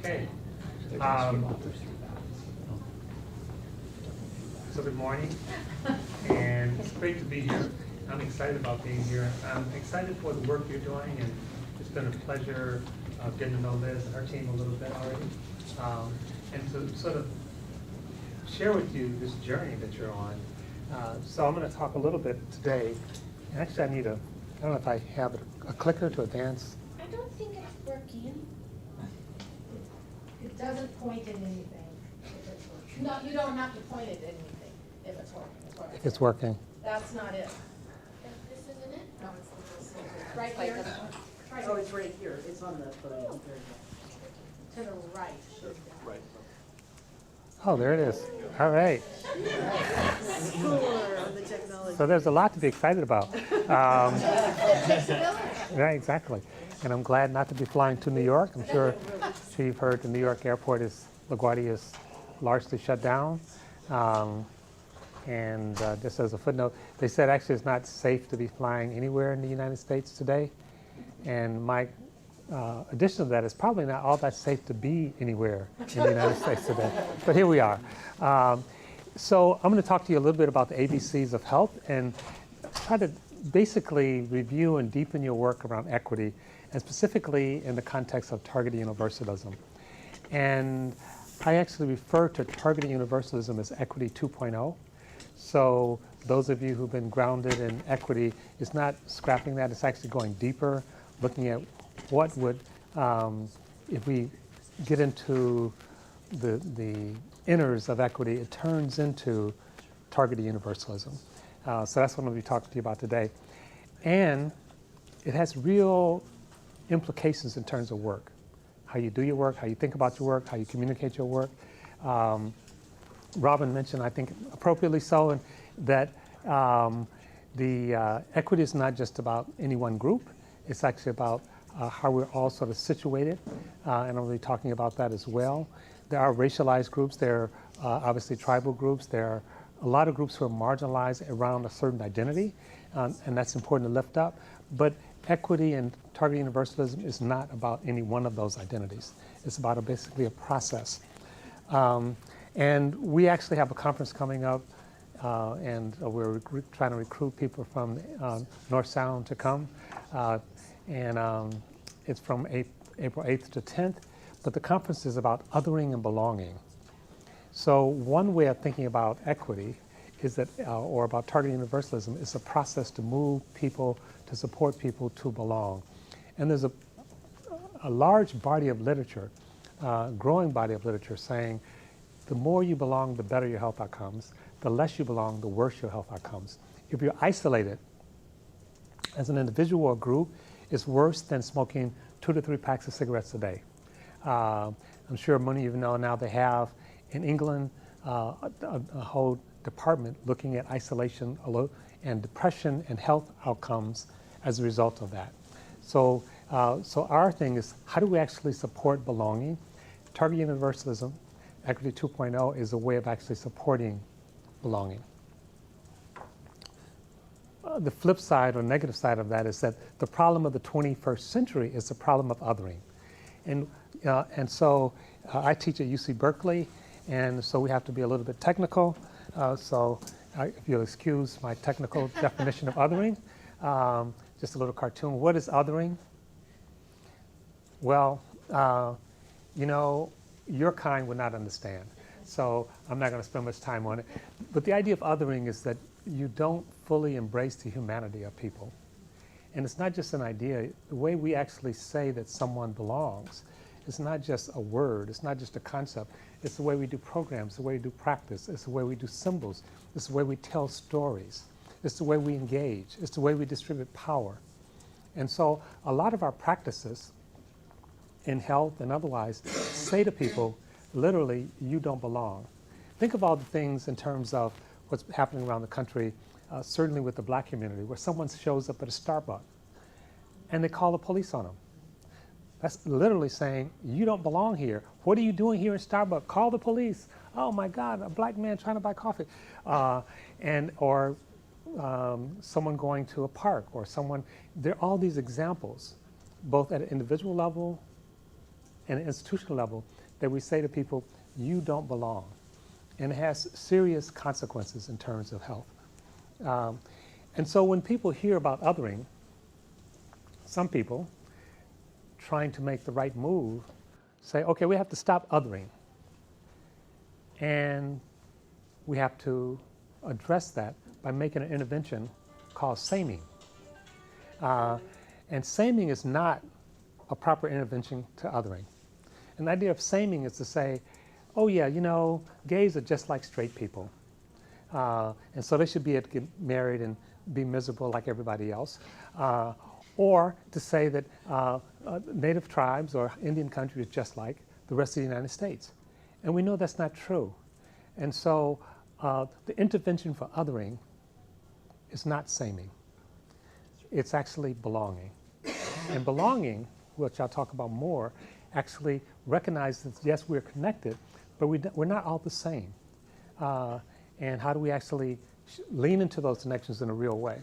Okay. Um, so good morning, and it's great to be here. I'm excited about being here. I'm excited for the work you're doing, and it's been a pleasure getting to know Liz and her team a little bit already, and to sort of share with you this journey that you're on. So I'm going to talk a little bit today. Actually, I don't know if I have a clicker to advance. I don't think it's working. It doesn't point at anything if it's working. No, you don't have to point it at anything if it's working. If it's working. That's not it. This isn't it? No, it's right here. Oh, it's right here. It's on the podium. To the right. Right. Oh, there it is. All right. Cooler on the technology. So there's a lot to be excited about. Right, exactly. And I'm glad not to be flying to New York. I'm sure you've heard the New York airport LaGuardia is largely shut down. And just as a footnote, they said actually it's not safe to be flying anywhere in the United States today. And my addition to that is probably not all that safe to be anywhere in the United States today. But here we are. So I'm going to talk to you a little bit about the ABCs of health and try to basically review and deepen your work around equity, and specifically in the context of targeted universalism. And I actually refer to targeted universalism as equity 2.0. So those of you who've been grounded in equity, it's not scrapping that, it's actually going deeper, looking at what would, if we get into the inners of equity, it turns into targeted universalism. So that's what I'm going to be talking to you about today. And it has real implications in terms of work. How you do your work, how you think about your work, how you communicate your work. Robin mentioned, I think appropriately so, and that the equity is not just about any one group. It's actually about how we're all sort of situated, and I'm going to be talking about that as well. There are racialized groups, there are obviously tribal groups, there are a lot of groups who are marginalized around a certain identity, and that's important to lift up. But equity and targeted universalism is not about any one of those identities. It's about basically a process. And we actually have a conference coming up, and we're trying to recruit people from North Sound to come. And it's from April 8th to 10th. But the conference is about othering and belonging. So one way of thinking about equity is that, or about targeted universalism, is a process to move people, to support people to belong. And there's a large body of literature, growing body of literature saying the more you belong, the better your health outcomes. The less you belong, the worse your health outcomes. If you're isolated as an individual or group, it's worse than smoking 2 to 3 packs of cigarettes a day. I'm sure many of you know now they have in England a whole department looking at isolation and depression and health outcomes as a result of that. So our thing is, how do we actually support belonging? Targeted universalism, Equity 2.0, is a way of actually supporting belonging. The flip side or negative side of that is that the problem of the 21st century is the problem of othering. And so I teach at UC Berkeley, and so we have to be a little bit technical. So if you'll excuse my technical definition of othering, just a little cartoon. What is othering? Well, you know, your kind would not understand. So I'm not going to spend much time on it. But the idea of othering is that you don't fully embrace the humanity of people. And it's not just an idea. The way we actually say that someone belongs, it's not just a word, it's not just a concept. It's the way we do programs, the way we do practice, it's the way we do symbols, it's the way we tell stories, it's the way we engage, it's the way we distribute power. And so a lot of our practices in health and otherwise say to people, literally, you don't belong. Think of all the things in terms of what's happening around the country, certainly with the black community, where someone shows up at a Starbucks and they call the police on them. That's literally saying, you don't belong here. What are you doing here in Starbucks? Call the police. Oh my God, a black man trying to buy coffee. Or someone going to a park, or someone, there are all these examples, both at an individual level and an institutional level that we say to people, you don't belong. And it has serious consequences in terms of health. And so when people hear about othering, some people trying to make the right move say, okay, we have to stop othering. And we have to address that by making an intervention called saming. And saming is not a proper intervention to othering. And the idea of saming is to say, oh yeah, you know, gays are just like straight people. And so they should be able to get married and be miserable like everybody else. Or to say that native tribes or Indian country is just like the rest of the United States. And we know that's not true. And so the intervention for othering is not saming. It's actually belonging. And belonging, which I'll talk about more, actually recognizes, yes, we're connected, but we're not all the same. And how do we actually lean into those connections in a real way?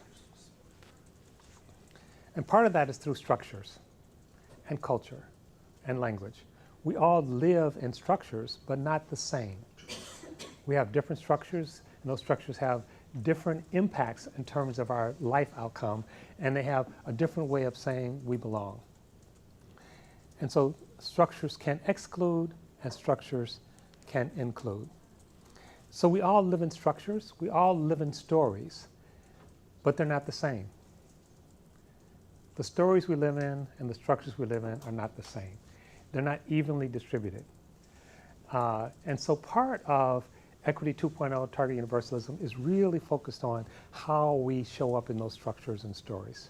And part of that is through structures and culture and language. We all live in structures, but not the same. We have different structures, and those structures have different impacts in terms of our life outcome, and they have a different way of saying we belong. And so structures can exclude, and structures can include. So we all live in structures, we all live in stories, but they're not the same. The stories we live in and the structures we live in are not the same. They're not evenly distributed. And so part of Equity 2.0 Target Universalism is really focused on how we show up in those structures and stories.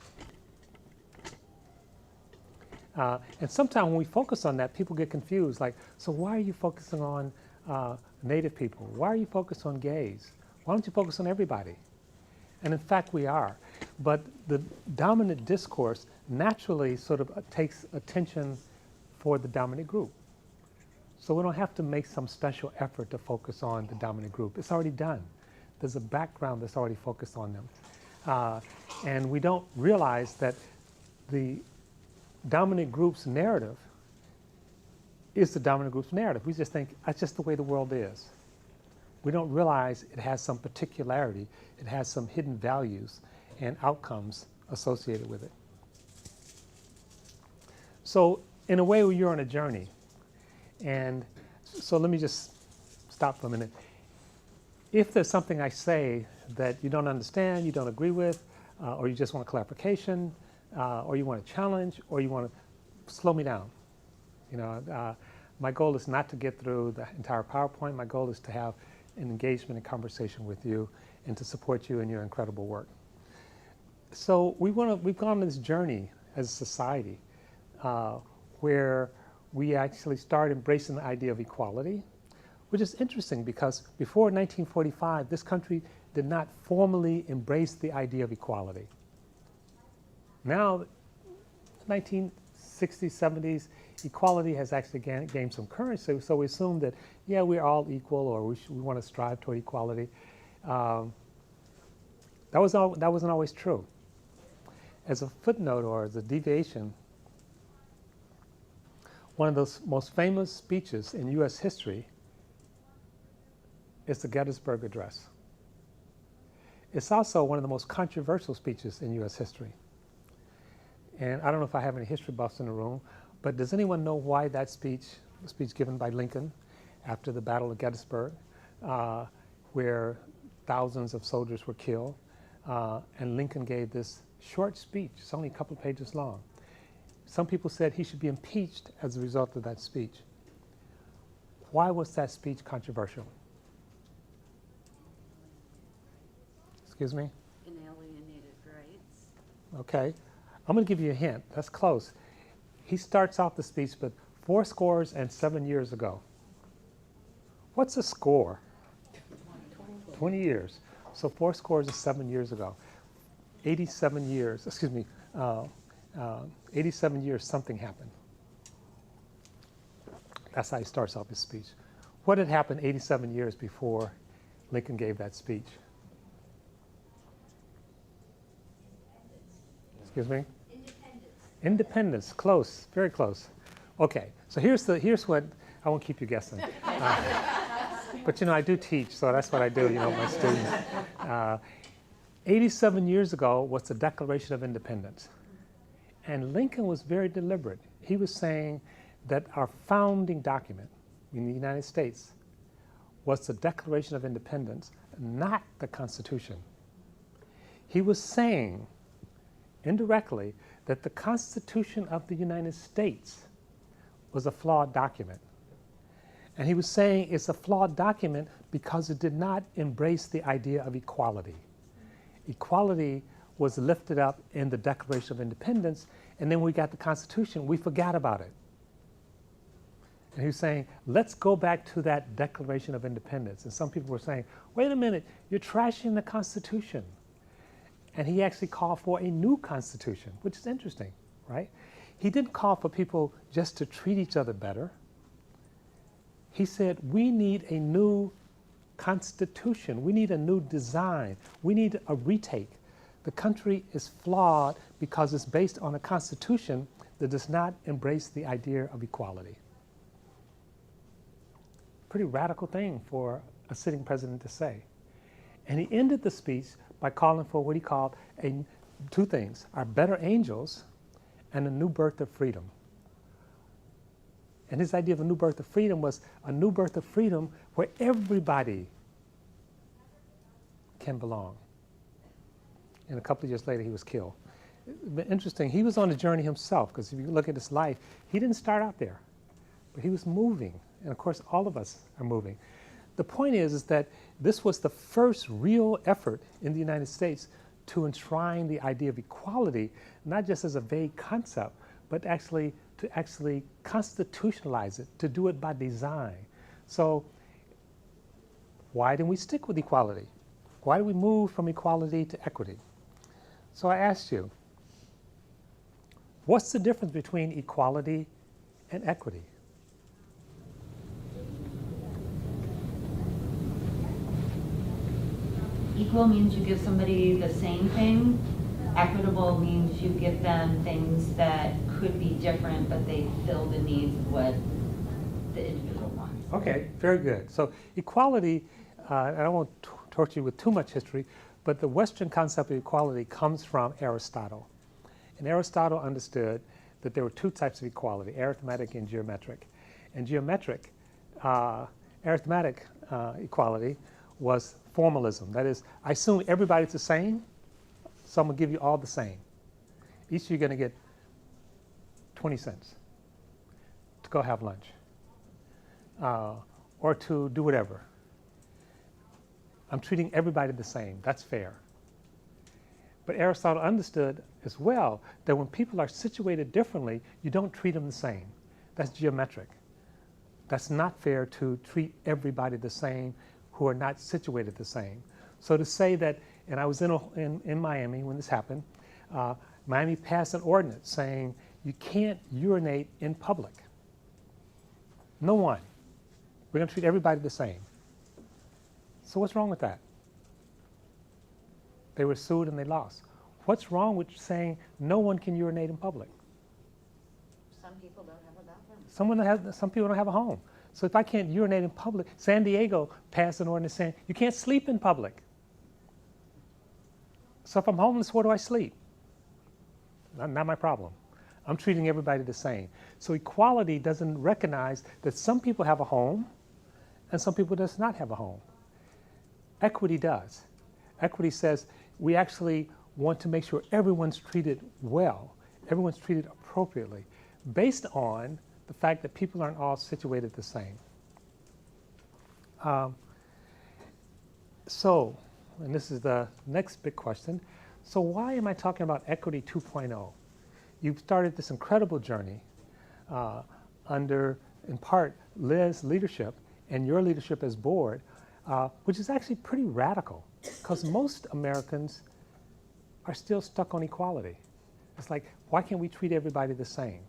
And sometimes when we focus on that, people get confused, like, so why are you focusing on Native people? Why are you focused on gays? Why don't you focus on everybody? And in fact, we are. But the dominant discourse naturally sort of takes attention for the dominant group. So we don't have to make some special effort to focus on the dominant group. It's already done. There's a background that's already focused on them. And we don't realize that the dominant group's narrative is the dominant group's narrative. We just think that's just the way the world is. We don't realize it has some particularity, it has some hidden values and outcomes associated with it. So in a way, you're on a journey. And so let me just stop for a minute. If there's something I say that you don't understand, you don't agree with, or you just want clarification, or you want a challenge, or you want to slow me down. You know, my goal is not to get through the entire PowerPoint. My goal is to have an engagement and conversation with you and to support you in your incredible work. So we've gone on this journey as a society where we actually start embracing the idea of equality, which is interesting because before 1945, this country did not formally embrace the idea of equality. Now, 1960s, 70s, equality has actually gained some currency, so we assume that, yeah, we're all equal, or we want to strive toward equality. That wasn't always true. As a footnote or as a deviation, one of those most famous speeches in U.S. history is the Gettysburg Address. It's also one of the most controversial speeches in U.S. history. And I don't know if I have any history buffs in the room, but does anyone know why that speech, the speech given by Lincoln after the Battle of Gettysburg, where thousands of soldiers were killed, and Lincoln gave this short speech, it's only a couple of pages long. Some people said he should be impeached as a result of that speech. Why was that speech controversial? Excuse me? Inalienated rights. Okay. I'm going to give you a hint. That's close. He starts off the speech with 7 years ago. What's a score? 20 years. So 7 years ago. 87 years, 87 years something happened. That's how he starts off his speech. What had happened 87 years before Lincoln gave that speech? Excuse me? Independence. Independence, close, very close. Okay, so here's what, I won't keep you guessing. But I do teach, so that's what I do, with my students. 87 years ago was the Declaration of Independence. And Lincoln was very deliberate. He was saying that our founding document in the United States was the Declaration of Independence, not the Constitution. He was saying, indirectly, that the Constitution of the United States was a flawed document. And he was saying it's a flawed document because it did not embrace the idea of equality. Equality was lifted up in the Declaration of Independence, and then we got the Constitution, we forgot about it. And he was saying, let's go back to that Declaration of Independence. And some people were saying, wait a minute, you're trashing the Constitution. And he actually called for a new Constitution, which is interesting, right? He didn't call for people just to treat each other better. He said, we need a new Constitution. We need a new design. We need a retake. The country is flawed because it's based on a Constitution that does not embrace the idea of equality. Pretty radical thing for a sitting president to say. And he ended the speech by calling for what he called two things, our better angels and a new birth of freedom. And his idea of a new birth of freedom was a new birth of freedom where everybody can belong. And a couple of years later, he was killed. But interesting, he was on a journey himself, because if you look at his life, he didn't start out there, but he was moving. And of course, all of us are moving. The point is that this was the first real effort in the United States to enshrine the idea of equality, not just as a vague concept, but to actually constitutionalize it, to do it by design. So why didn't we stick with equality? Why did we move from equality to equity? So I asked you, what's the difference between equality and equity? Equal means you give somebody the same thing. Equitable means you give them things that could be different, but they fill the needs of what the individual wants. Okay, very good. So equality, and I won't torture you with too much history, but the Western concept of equality comes from Aristotle. And Aristotle understood that there were two types of equality, arithmetic and geometric. And arithmetic equality was formalism. That is, I assume everybody's the same, so I'm going to give you all the same. Each of you are going to get 20 cents to go have lunch or to do whatever. I'm treating everybody the same. That's fair. But Aristotle understood as well that when people are situated differently, you don't treat them the same. That's geometric. That's not fair to treat everybody the same who are not situated the same. So to say that, and I was in Miami when this happened, Miami passed an ordinance saying you can't urinate in public. No one. We're going to treat everybody the same. So what's wrong with that? They were sued and they lost. What's wrong with saying no one can urinate in public? Some people don't have a bathroom. Some people don't have a home. So if I can't urinate in public, San Diego passed an ordinance saying you can't sleep in public. So if I'm homeless, where do I sleep? Not my problem. I'm treating everybody the same. So equality doesn't recognize that some people have a home and some people does not have a home. Equity does. Equity says we actually want to make sure everyone's treated well, everyone's treated appropriately, based on the fact that people aren't all situated the same. And this is the next big question, so why am I talking about Equity 2.0? You've started this incredible journey under, in part, Liz's leadership and your leadership as board, which is actually pretty radical, because most Americans are still stuck on equality. It's like, why can't we treat everybody the same?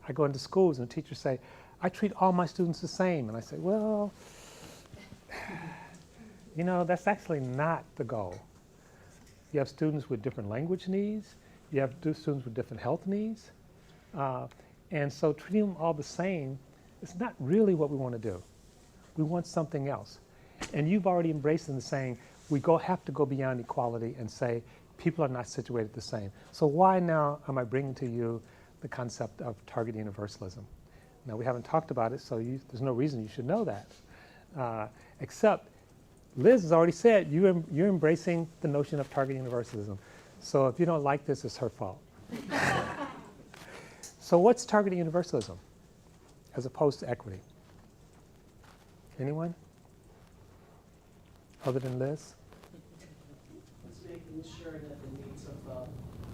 I go into schools and teachers say, I treat all my students the same. And I say, well, that's actually not the goal. You have students with different language needs. You have students with different health needs. And so treating them all the same is not really what we want to do. We want something else. And you've already embraced in the saying, have to go beyond equality and say, people are not situated the same. So why now am I bringing to you the concept of target universalism? Now, we haven't talked about it, so there's no reason you should know that. Except Liz has already said you're embracing the notion of target universalism. So if you don't like this, it's her fault. So what's target universalism as opposed to equity? Anyone? Other than Liz? It's making sure that the needs of the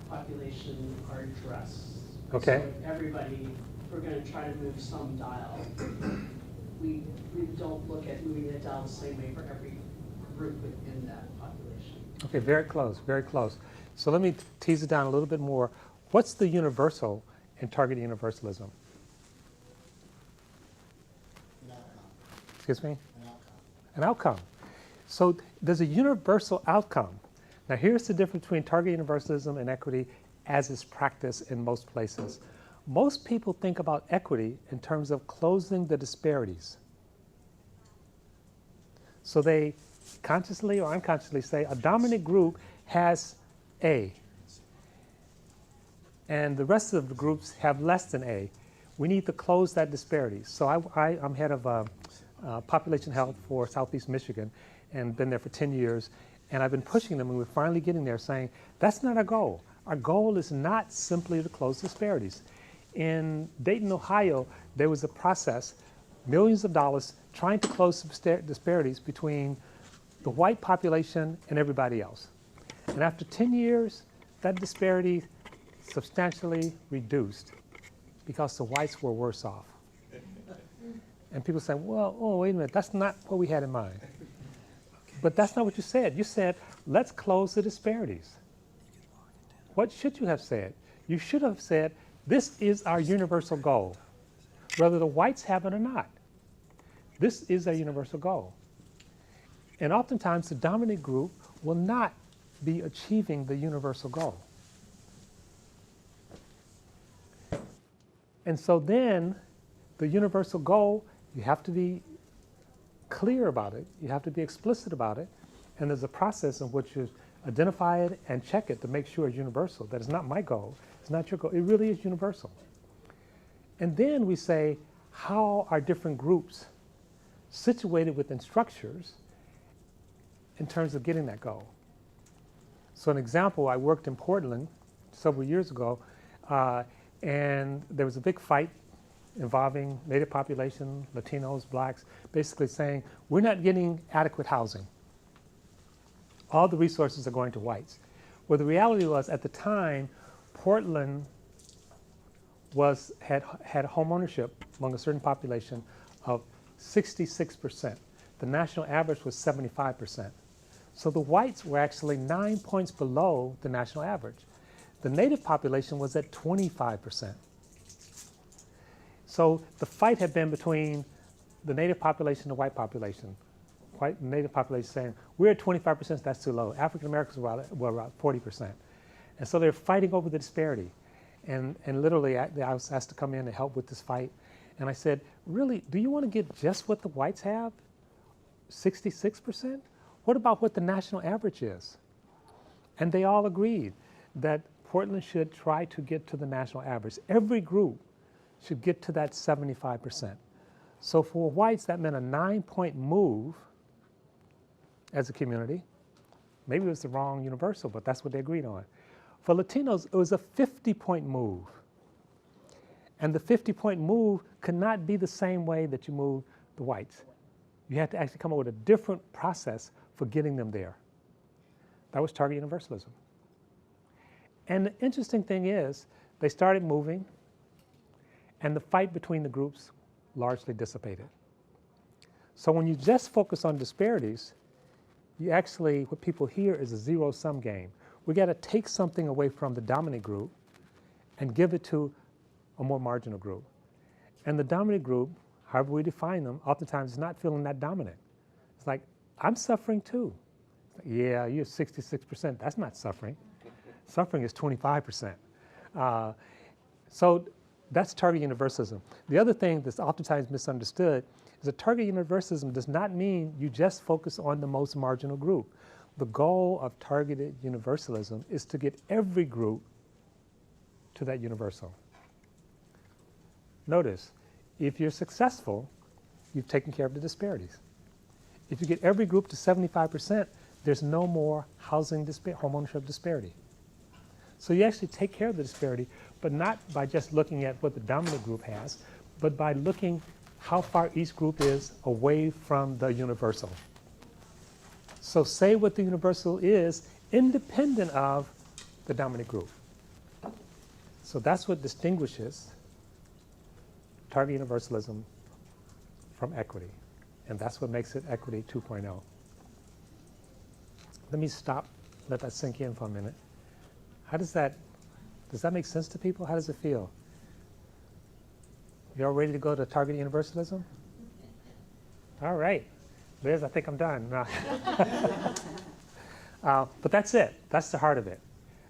population are addressed. Okay. So if everybody, we're going to try to move some dial. We don't look at moving it down the same way for every group within that population. Okay, very close, very close. So let me tease it down a little bit more. What's the universal in target universalism? An outcome. Excuse me? An outcome. An outcome. So there's a universal outcome. Now here's the difference between target universalism and equity as is practiced in most places. Most people think about equity in terms of closing the disparities. So they consciously or unconsciously say a dominant group has A, and the rest of the groups have less than A. We need to close that disparity. So I'm head of population health for Southeast Michigan and been there for 10 years. And I've been pushing them, and we're finally getting there saying, that's not our goal. Our goal is not simply to close disparities. In Dayton, Ohio, there was a process, millions of dollars, trying to close disparities between the white population and everybody else. And after 10 years, that disparity substantially reduced because the whites were worse off. And people say, well, oh, wait a minute, that's not what we had in mind. But that's not what you said. You said, let's close the disparities. What should you have said? You should have said, this is our universal goal, whether the whites have it or not. This is our universal goal. And oftentimes, the dominant group will not be achieving the universal goal. And so then, the universal goal, you have to be clear about it. You have to be explicit about it. And there's a process in which you identify it and check it to make sure it's universal. That is not my goal. It's not your goal. It really is universal. And then we say, how are different groups situated within structures in terms of getting that goal? So an example, I worked in Portland several years ago, and there was a big fight involving Native population, Latinos, blacks, basically saying, we're not getting adequate housing. All the resources are going to whites. Well, the reality was, at the time, Portland had home ownership among a certain population of 66%. The national average was 75%. So the whites were actually 9 points below the national average. The Native population was at 25%. So the fight had been between the Native population and the white population. Native population saying, we're at 25%, that's too low. African Americans were about 40%. And so they're fighting over the disparity. And literally, I was asked to come in and help with this fight. And I said, really, do you want to get just what the whites have? 66%? What about what the national average is? And they all agreed that Portland should try to get to the national average. Every group should get to that 75%. So for whites, that meant a 9-point move as a community. Maybe it was the wrong universal, but that's what they agreed on. For Latinos, it was a 50-point move. And the 50-point move could not be the same way that you move the whites. You had to actually come up with a different process for getting them there. That was target universalism. And the interesting thing is, they started moving, and the fight between the groups largely dissipated. So when you just focus on disparities, you actually, what people hear is a zero-sum game. We got to take something away from the dominant group and give it to a more marginal group. And the dominant group, however we define them, oftentimes is not feeling that dominant. It's like, I'm suffering too. Yeah, you're 66%. That's not suffering. Suffering is 25%. So That's target universalism. The other thing that's oftentimes misunderstood is that target universalism does not mean you just focus on the most marginal group. The goal of targeted universalism is to get every group to that universal. Notice, if you're successful, you've taken care of the disparities. If you get every group to 75%, there's no more home ownership disparity. So you actually take care of the disparity, but not by just looking at what the dominant group has, but by looking how far each group is away from the universal. So say what the universal is independent of the dominant group. So that's what distinguishes target universalism from equity. And that's what makes it equity 2.0. Let me stop, let that sink in for a minute. Does that make sense to people? How does it feel? You all ready to go to target universalism? All right. Liz, I think I'm done. No. But that's it. That's the heart of it.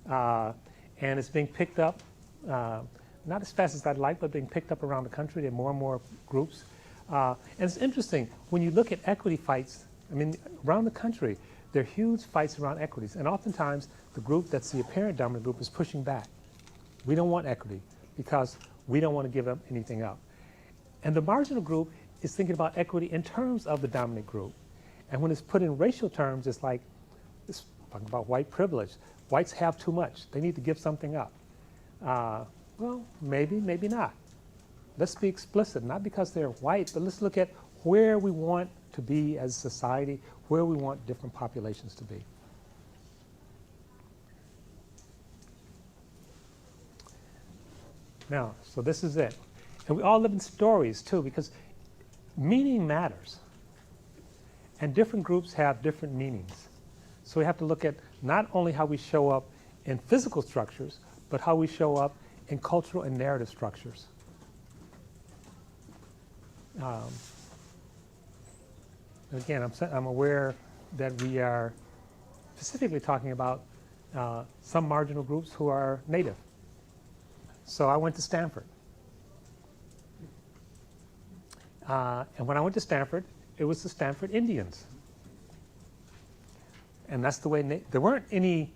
And it's being picked up, not as fast as I'd like, but being picked up around the country. There are more and more groups. And it's interesting, when you look at equity fights, I mean, around the country, there are huge fights around equities. And oftentimes, the group that's the apparent dominant group is pushing back. We don't want equity because we don't want to give up anything up. And the marginal group is thinking about equity in terms of the dominant group. And when it's put in racial terms, it's like, it's talking about white privilege. Whites have too much. They need to give something up. Well, maybe, maybe not. Let's be explicit, not because they're white, but let's look at where we want to be as a society, where we want different populations to be. Now, so this is it. And we all live in stories too, because meaning matters. And different groups have different meanings. So we have to look at not only how we show up in physical structures, but how we show up in cultural and narrative structures. Again, I'm aware that we are specifically talking about some marginal groups who are Native. So I went to Stanford. And when I went to Stanford, it was the Stanford Indians. And that's the way, there weren't any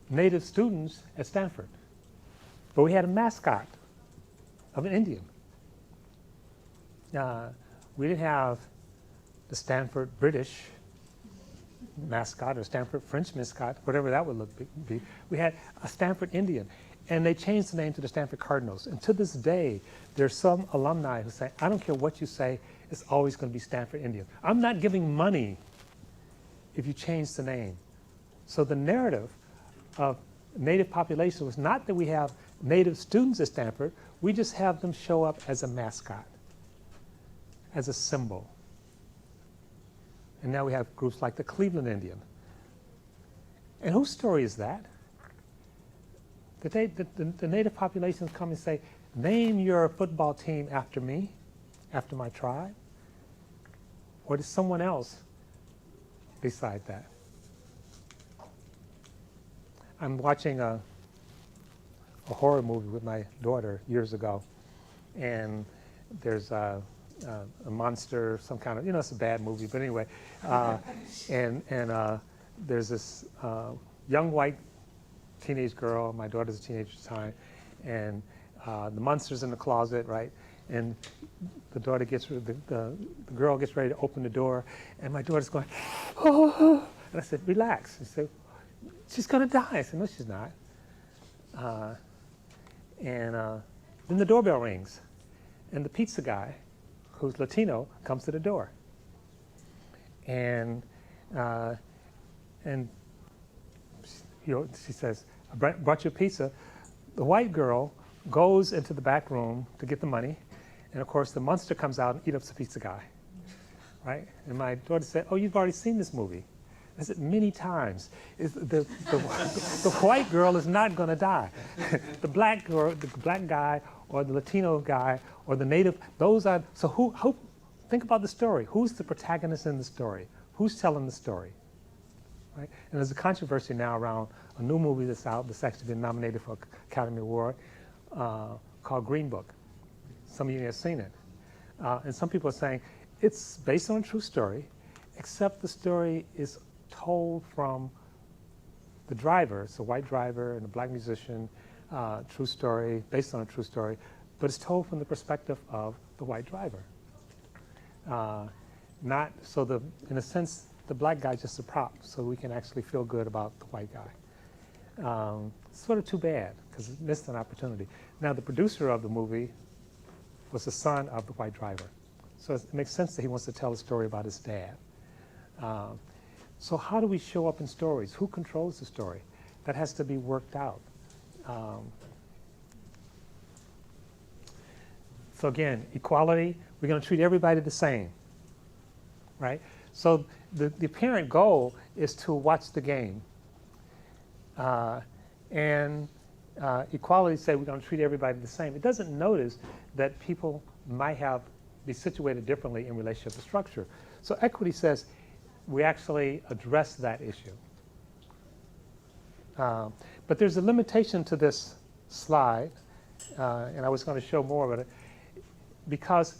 Native students at Stanford, but we had a mascot of an Indian. We didn't have the Stanford British mascot or Stanford French mascot, whatever that would be. We had a Stanford Indian. And they changed the name to the Stanford Cardinals. And to this day, there's some alumni who say, I don't care what you say, it's always going to be Stanford Indian. I'm not giving money if you change the name. So the narrative of Native population was not that we have Native students at Stanford, we just have them show up as a mascot, as a symbol. And now we have groups like the Cleveland Indian. And whose story is that? The Native populations come and say, name your football team after me, after my tribe? Or does someone else decide that? I'm watching a horror movie with my daughter years ago, and there's a monster, some kind of, it's a bad movie, but anyway, and there's this young white teenage girl, my daughter's a teenager at the time, and the monster's in the closet, right? And the daughter gets, the girl gets ready to open the door, and my daughter's going, oh, and I said, relax. She said, she's gonna die. I said, no, she's not. Then the doorbell rings, and the pizza guy, who's Latino, comes to the door. And she says, I brought you a pizza. The white girl goes into the back room to get the money, and of course the monster comes out and eats up the pizza guy, right? And my daughter said, oh, you've already seen this movie. I said, many times. The white girl is not going to die. The black girl, the black guy, or the Latino guy, or the Native, those are, so who, think about the story. Who's the protagonist in the story? Who's telling the story? Right? And there's a controversy now around a new movie that's out that's actually been nominated for Academy Award called Green Book. Some of you may have seen it. And some people are saying it's based on a true story, except the story is told from the driver. It's a white driver and a black musician, true story, based on a true story, but it's told from the perspective of the white driver. Not so in a sense, the black guy's just a prop, so we can actually feel good about the white guy. It's sort of too bad because it missed an opportunity. Now, the producer of the movie was the son of the white driver, so it makes sense that he wants to tell a story about his dad. So how do we show up in stories? Who controls the story? That has to be worked out. So again, equality, we're going to treat everybody the same, right? So the apparent goal is to watch the game. Equality say we're going to treat everybody the same. It doesn't notice that people might be situated differently in relationship to structure. So equity says we actually address that issue. But there's a limitation to this slide, and I was going to show more of it, because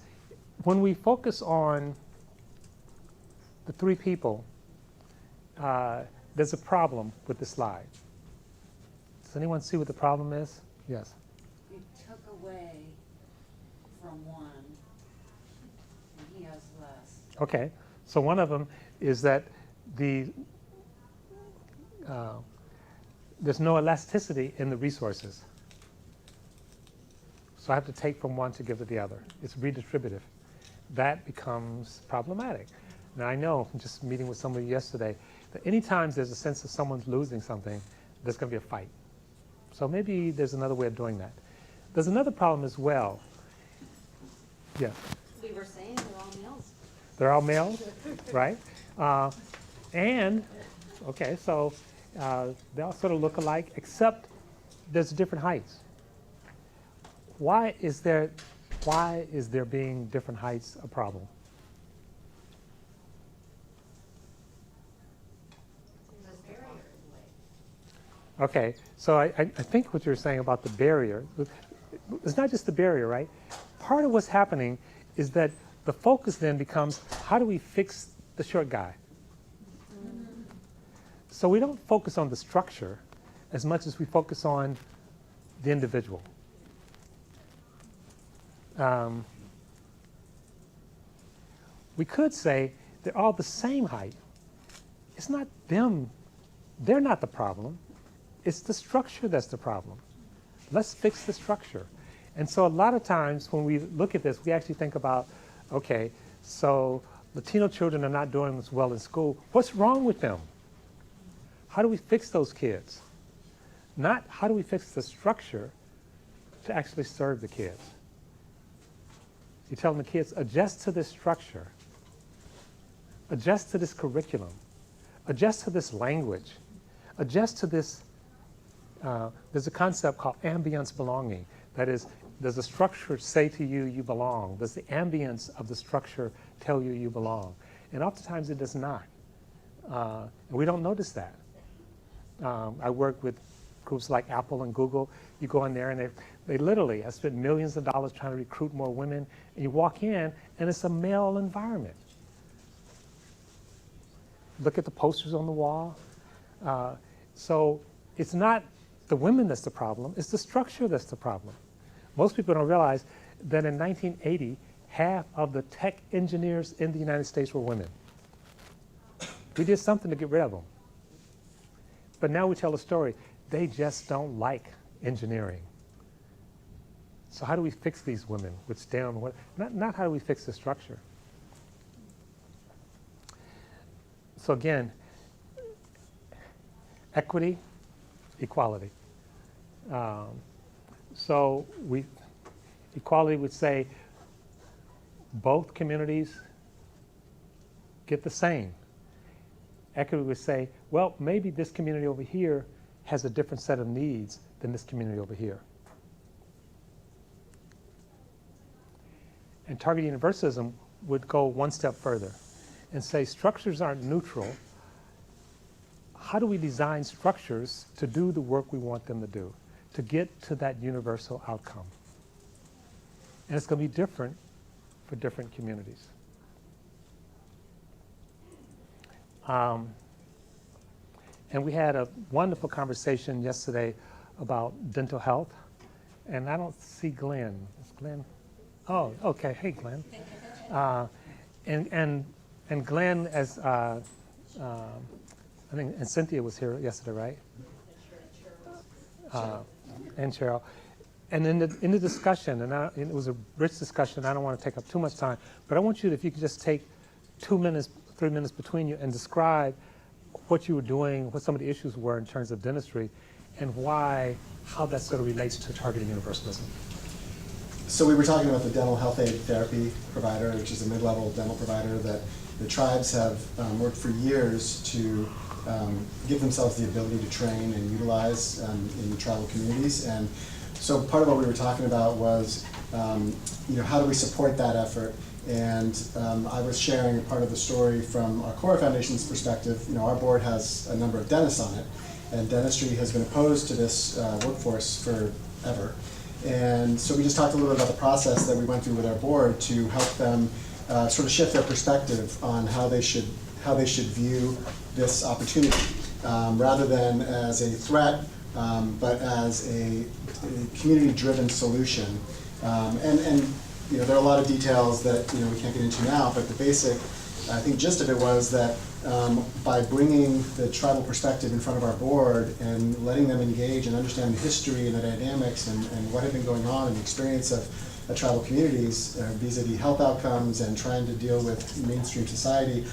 when we focus on the three people, there's a problem with the slide. Does anyone see what the problem is? Yes. You took away from one, and he has less. Okay. So one of them is that there's no elasticity in the resources. So I have to take from one to give to the other. It's redistributive. That becomes problematic. Now I know from just meeting with somebody yesterday that anytime there's a sense of someone's losing something, there's going to be a fight. So maybe there's another way of doing that. There's another problem as well. Yeah. We were saying they're all males. They're all males, right? Okay, so they all sort of look alike, except there's different heights. Why is there being different heights a problem? Okay, so I think what you're saying about the barrier, it's not just the barrier, right? Part of what's happening is that the focus then becomes, how do we fix the short guy? So we don't focus on the structure as much as we focus on the individual. We could say they're all the same height. It's not them. They're not the problem. It's the structure that's the problem. Let's fix the structure. And so a lot of times when we look at this, we actually think about, okay, so Latino children are not doing as well in school. What's wrong with them? How do we fix those kids? Not how do we fix the structure to actually serve the kids. You tell the kids, adjust to this structure. Adjust to this curriculum. Adjust to this language. Adjust to this. There's a concept called ambience belonging. That is, does the structure say to you, you belong? Does the ambience of the structure tell you you belong? And oftentimes it does not. And we don't notice that. I work with groups like Apple and Google. You go in there and they literally have spent millions of dollars trying to recruit more women. And you walk in and it's a male environment. Look at the posters on the wall. So it's not the women that's the problem, it's the structure that's the problem. Most people don't realize that in 1980, half of the tech engineers in the United States were women. We did something to get rid of them. But now we tell a story. They just don't like engineering. So how do we fix these women with STEM? Not how do we fix the structure. So again, equity, equality. Equality would say both communities get the same. Equity would say, well, maybe this community over here has a different set of needs than this community over here. And targeted universalism would go one step further and say structures aren't neutral. How do we design structures to do the work we want them to do, to get to that universal outcome? And it's going to be different for different communities. And we had a wonderful conversation yesterday about dental health. And I don't see Glenn. Is Glenn? Oh, okay. Hey, Glenn. And Glenn, as I think, and Cynthia was here yesterday, right? And Cheryl. And in the discussion, and it was a rich discussion. I don't want to take up too much time, but I want you to, if you could just take 2 minutes, 3 minutes between you and describe what you were doing, what some of the issues were in terms of dentistry, and how that sort of relates to targeting universalism. So we were talking about the dental health aid therapy provider, which is a mid-level dental provider that the tribes have worked for years to give themselves the ability to train and utilize in the tribal communities. And so part of what we were talking about was, how do we support that effort? And I was sharing part of the story from our Cora Foundation's perspective. Our board has a number of dentists on it, and dentistry has been opposed to this workforce forever. And so we just talked a little bit about the process that we went through with our board to help them sort of shift their perspective on how they should view this opportunity, rather than as a threat, but as a community-driven solution. And there are a lot of details that we can't get into now, but the basic, I think, gist of it was that by bringing the tribal perspective in front of our board and letting them engage and understand the history and the dynamics and what had been going on and the experience of tribal communities vis-a-vis health outcomes and trying to deal with mainstream society,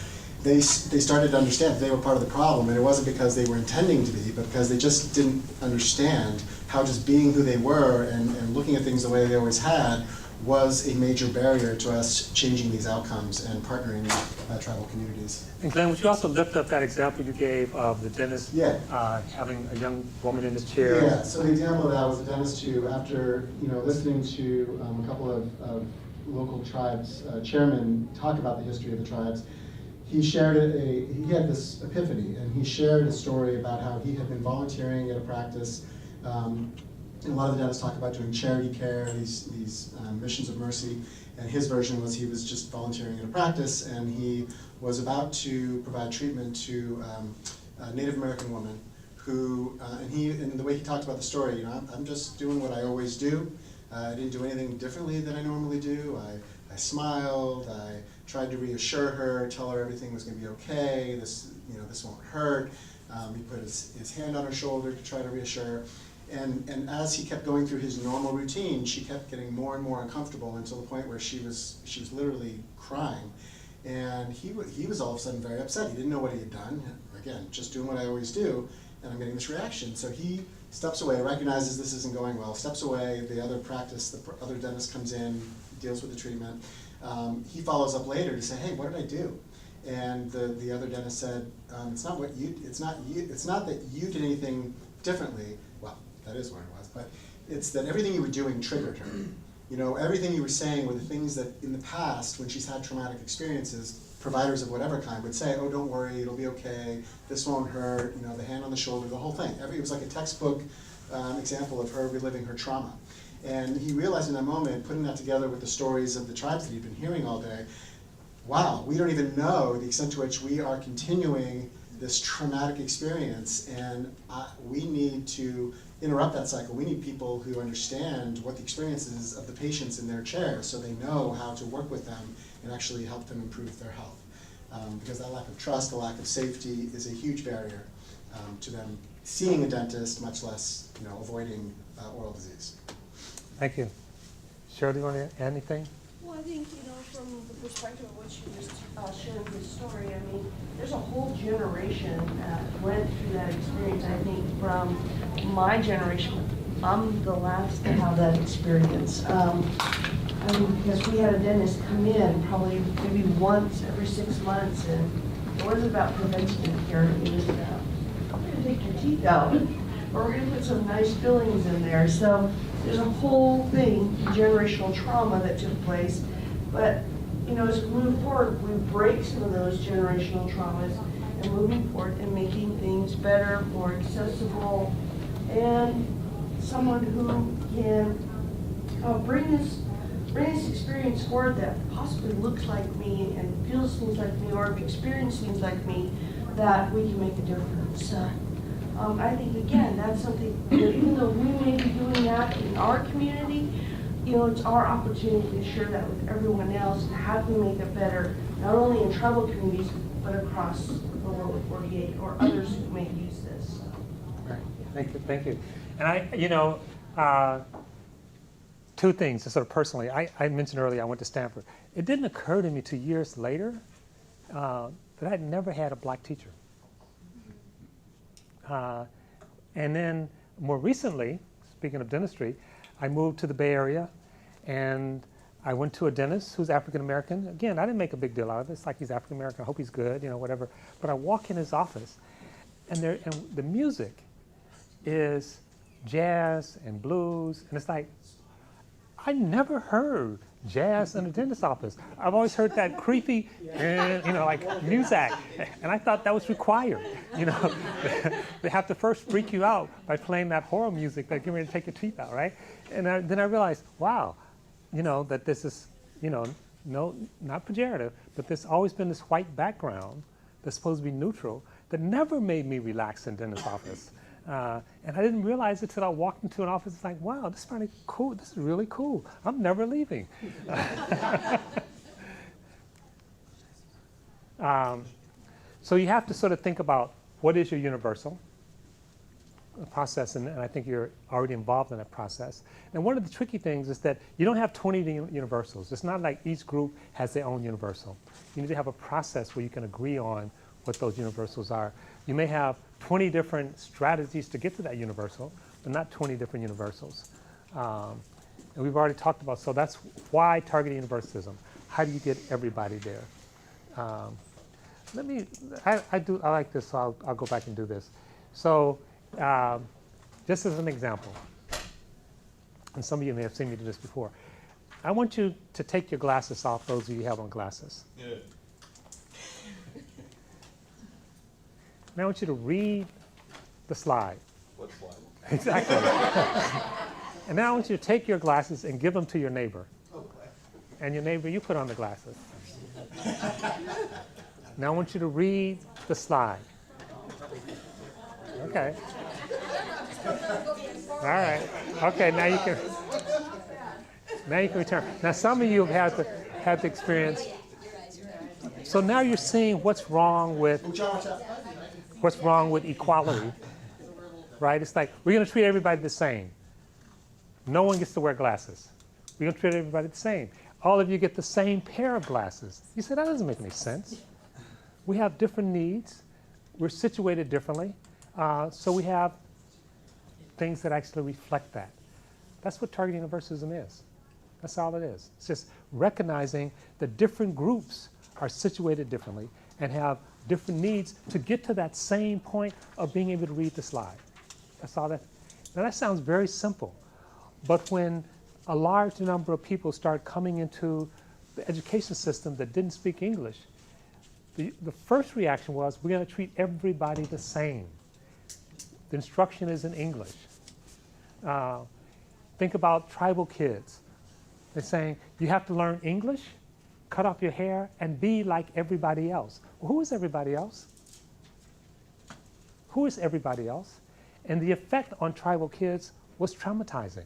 they started to understand that they were part of the problem, and it wasn't because they were intending to be, but because they just didn't understand how just being who they were and looking at things the way they always had was a major barrier to us changing these outcomes and partnering with tribal communities. And Glenn, would you also lift up that example you gave of the dentist having a young woman in the chair? Yeah, so the example of that was a dentist who, after listening to a couple of local tribes chairmen talk about the history of the tribes, he had this epiphany, and he shared a story about how he had been volunteering at a practice. And a lot of the dentists talk about doing charity care, these missions of mercy, and his version was he was just volunteering at a practice, and he was about to provide treatment to a Native American woman who, and the way he talked about the story, I'm just doing what I always do. I didn't do anything differently than I normally do. I smiled, I tried to reassure her, tell her everything was going to be okay, this won't hurt. He put his hand on her shoulder to try to reassure her. And as he kept going through his normal routine, she kept getting more and more uncomfortable until the point where she was literally crying. And he was all of a sudden very upset. He didn't know what he had done. Again, just doing what I always do, and I'm getting this reaction. So he steps away, recognizes this isn't going well, steps away. The other dentist comes in, deals with the treatment. He follows up later to say, hey, what did I do? And the other dentist said, it's not that you did anything differently. Well, that is what it was, but it's that everything you were doing triggered her. Everything you were saying were the things that in the past, when she's had traumatic experiences, providers of whatever kind would say, oh, don't worry, it'll be okay, this won't hurt, the hand on the shoulder, the whole thing. It was like a textbook example of her reliving her trauma. And he realized in that moment, putting that together with the stories of the tribes that he'd been hearing all day, wow, we don't even know the extent to which we are continuing this traumatic experience, and we need to interrupt that cycle. We need people who understand what the experience is of the patients in their chair so they know how to work with them and actually help them improve their health. Because that lack of trust, the lack of safety is a huge barrier to them seeing a dentist, much less avoiding oral disease. Thank you. Cheryl, do you want to add anything? Well, I think, from the perspective of what you just shared with the story, there's a whole generation that went through that experience. I think from my generation, I'm the last to have that experience. Because we had a dentist come in probably maybe once every 6 months, and it wasn't about preventative care. It was about, we're going to take your teeth out, or we're going to put some nice fillings in there. So there's a whole thing, generational trauma that took place. But, as we move forward, we break some of those generational traumas and moving forward and making things better, more accessible, and someone who can bring this bring this experience forward that possibly looks like me and feels things like me or have experienced things like me, that we can make a difference. I think, again, that's something, even though we may be doing that in our community, it's our opportunity to share that with everyone else. And how can we make it better, not only in tribal communities, but across the world of 48 or others who may use this. Right. Thank you. And two things, sort of personally. I mentioned earlier I went to Stanford. It didn't occur to me 2 years later that I'd never had a black teacher. And then more recently, speaking of dentistry, I moved to the Bay Area, and I went to a dentist who's African American. Again, I didn't make a big deal out of it. It's like he's African American. I hope he's good, whatever. But I walk in his office, and the music is jazz and blues, and it's like, I never heard jazz in a dentist's office. I've always heard that creepy, like music, and I thought that was required. They have to first freak you out by playing that horror music that getting ready to take your teeth out, right? And then I realized, wow, that this is, no, not pejorative, but there's always been this white background that's supposed to be neutral that never made me relax in dentist's office. And I didn't realize it till I walked into an office. It's like, wow, this is pretty cool. This is really cool. I'm never leaving. So you have to sort of think about what is your universal process, and I think you're already involved in that process. And one of the tricky things is that you don't have 20 universals. It's not like each group has their own universal. You need to have a process where you can agree on what those universals are. You may have 20 different strategies to get to that universal, but not 20 different universals. And we've already talked about, so that's why targeted universalism. How do you get everybody there? I like this, so I'll go back and do this. So just as an example, and some of you may have seen me do this before, I want you to take your glasses off, those of you who have on glasses. Yeah. Now I want you to read the slide. What slide? Exactly. And now I want you to take your glasses and give them to your neighbor. And your neighbor, you put on the glasses. Now I want you to read the slide. Okay. All right. Okay, now you can return. Now some of you have had the experience. So now you're seeing what's wrong with equality, right? It's like, we're going to treat everybody the same. No one gets to wear glasses. We're going to treat everybody the same. All of you get the same pair of glasses. You say, that doesn't make any sense. We have different needs. We're situated differently. So we have things that actually reflect that. That's what targeted universalism is. That's all it is. It's just recognizing that different groups are situated differently and have different needs to get to that same point of being able to read the slide. That's all that. Now that sounds very simple, but when a large number of people start coming into the education system that didn't speak English, the first reaction was, we're going to treat everybody the same. The instruction is in English. Think about tribal kids. They're saying, you have to learn English, cut off your hair, and be like everybody else. Well, who is everybody else? Who is everybody else? And the effect on tribal kids was traumatizing.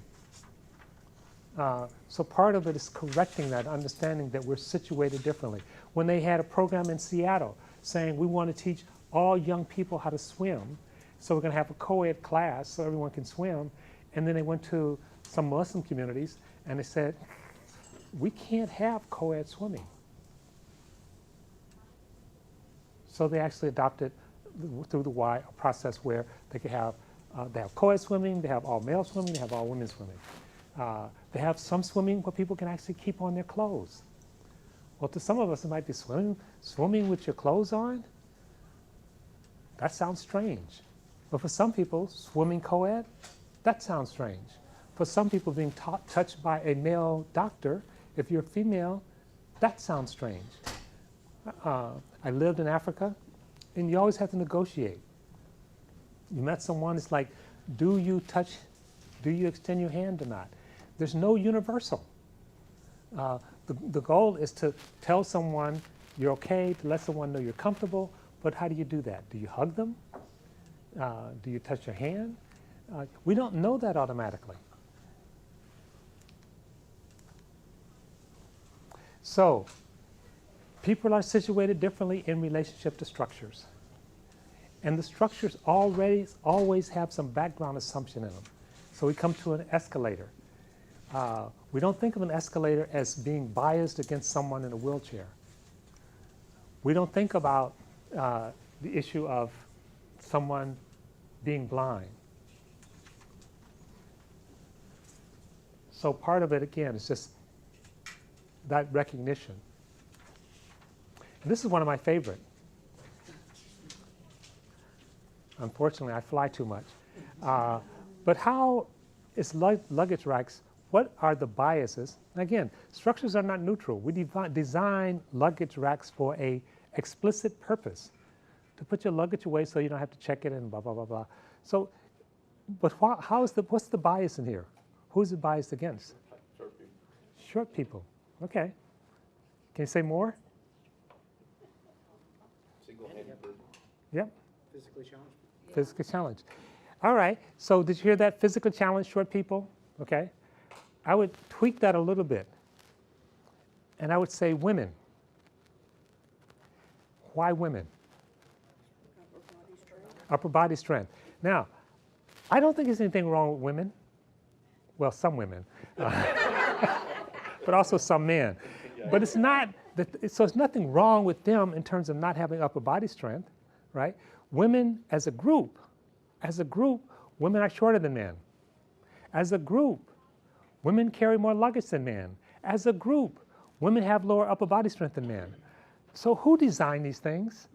So part of it is correcting that, understanding that we're situated differently. When they had a program in Seattle saying, we want to teach all young people how to swim, so we're going to have a co-ed class so everyone can swim, and then they went to some Muslim communities and they said, we can't have co-ed swimming. So they actually adopted through the Y a process where they could have they have co-ed swimming, they have all male swimming, they have all women swimming. They have some swimming where people can actually keep on their clothes. Well, to some of us, it might be swimming with your clothes on. That sounds strange. But for some people, swimming co-ed, that sounds strange. For some people, being touched by a male doctor, if you're female, that sounds strange. I lived in Africa, and you always have to negotiate. You met someone, it's like, do you extend your hand or not? There's no universal. The goal is to tell someone you're okay, to let someone know you're comfortable, but how do you do that? Do you hug them? Do you touch their hand? We don't know that automatically. So, people are situated differently in relationship to structures. And the structures always have some background assumption in them. So we come to an escalator. We don't think of an escalator as being biased against someone in a wheelchair. We don't think about the issue of someone being blind. So part of it, again, is just that recognition. And this is one of my favorite. Unfortunately, I fly too much. But how is luggage racks, what are the biases? Again, structures are not neutral. We design luggage racks for a explicit purpose, to put your luggage away so you don't have to check it and blah, blah, blah, blah. So, but what's the bias in here? Who's it biased against? Short people. Short people. Okay. Can you say more? Single-handed. Yep. Physically challenged. Physically challenged. All right. So did you hear that? Physically challenged short people? Okay. I would tweak that a little bit. And I would say women. Why women? Upper body strength. Now, I don't think there's anything wrong with women. Well, some women. But also some men. But it's not, so it's nothing wrong with them in terms of not having upper body strength, right? Women as a group, women are shorter than men. As a group, women carry more luggage than men. As a group, women have lower upper body strength than men. So who designed these things?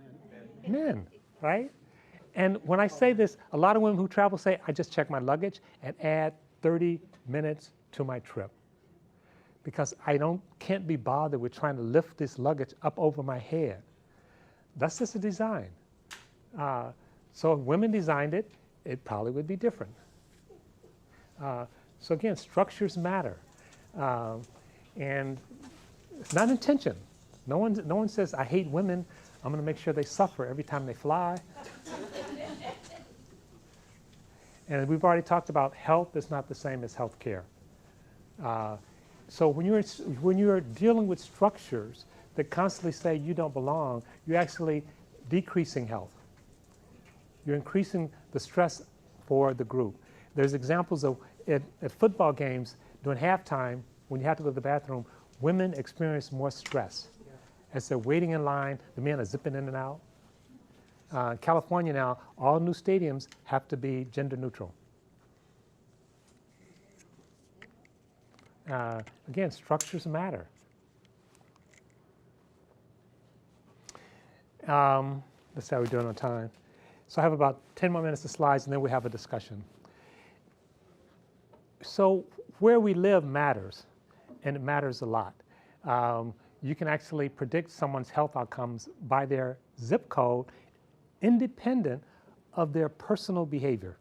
Men, right? And when I say this, a lot of women who travel say, I just check my luggage and add 30 minutes to my trip. Because I can't be bothered with trying to lift this luggage up over my head. That's just a design. So if women designed it, it probably would be different. So again, structures matter. And it's not intention. No one says, I hate women, I'm going to make sure they suffer every time they fly. And we've already talked about health is not the same as health care. So when you're dealing with structures that constantly say you don't belong, you're actually decreasing health. You're increasing the stress for the group. There's examples of at football games during halftime, when you have to go to the bathroom, women experience more stress. As they're waiting in line, the men are zipping in and out. California now, all new stadiums have to be gender neutral. Again, structures matter. Let's see how we're doing on time. So I have about 10 more minutes of slides, and then we have a discussion. So where we live matters, and it matters a lot. You can actually predict someone's health outcomes by their zip code, independent of their personal behavior.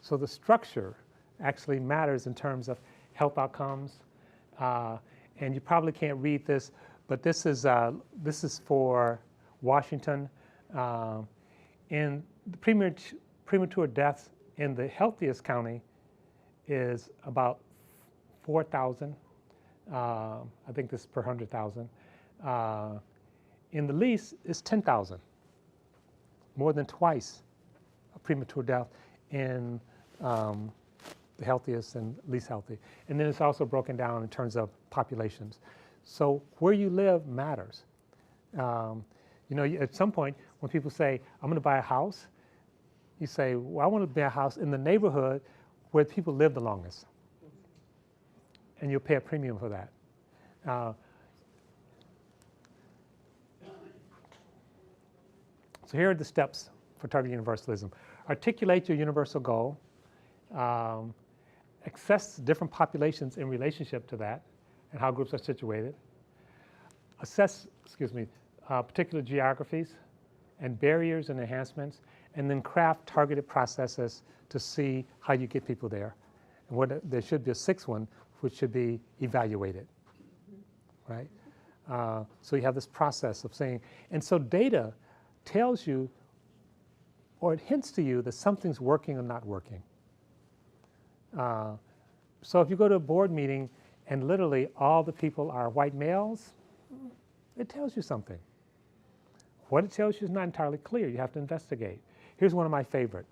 So the structure actually matters in terms of health outcomes. And you probably can't read this, but this is for Washington. In the premature deaths in the healthiest county is about 4,000. I think this is per 100,000. In the least, it's 10,000. More than twice a premature death in the healthiest and least healthy. And then it's also broken down in terms of populations. So where you live matters. You know, at some point, when people say, I'm going to buy a house, you say, well, I want to buy a house in the neighborhood where people live the longest. And you'll pay a premium for that. So here are the steps for target universalism. Articulate your universal goal. Assess different populations in relationship to that and how groups are situated. Assess, particular geographies and barriers and enhancements, and then craft targeted processes to see how you get people there. And there should be a sixth one which should be evaluated, right? So you have this process of saying, and so data tells you, or it hints to you that something's working or not working. So if you go to a board meeting and literally all the people are white males, it tells you something. What it tells you is not entirely clear. You have to investigate. Here's one of my favorite.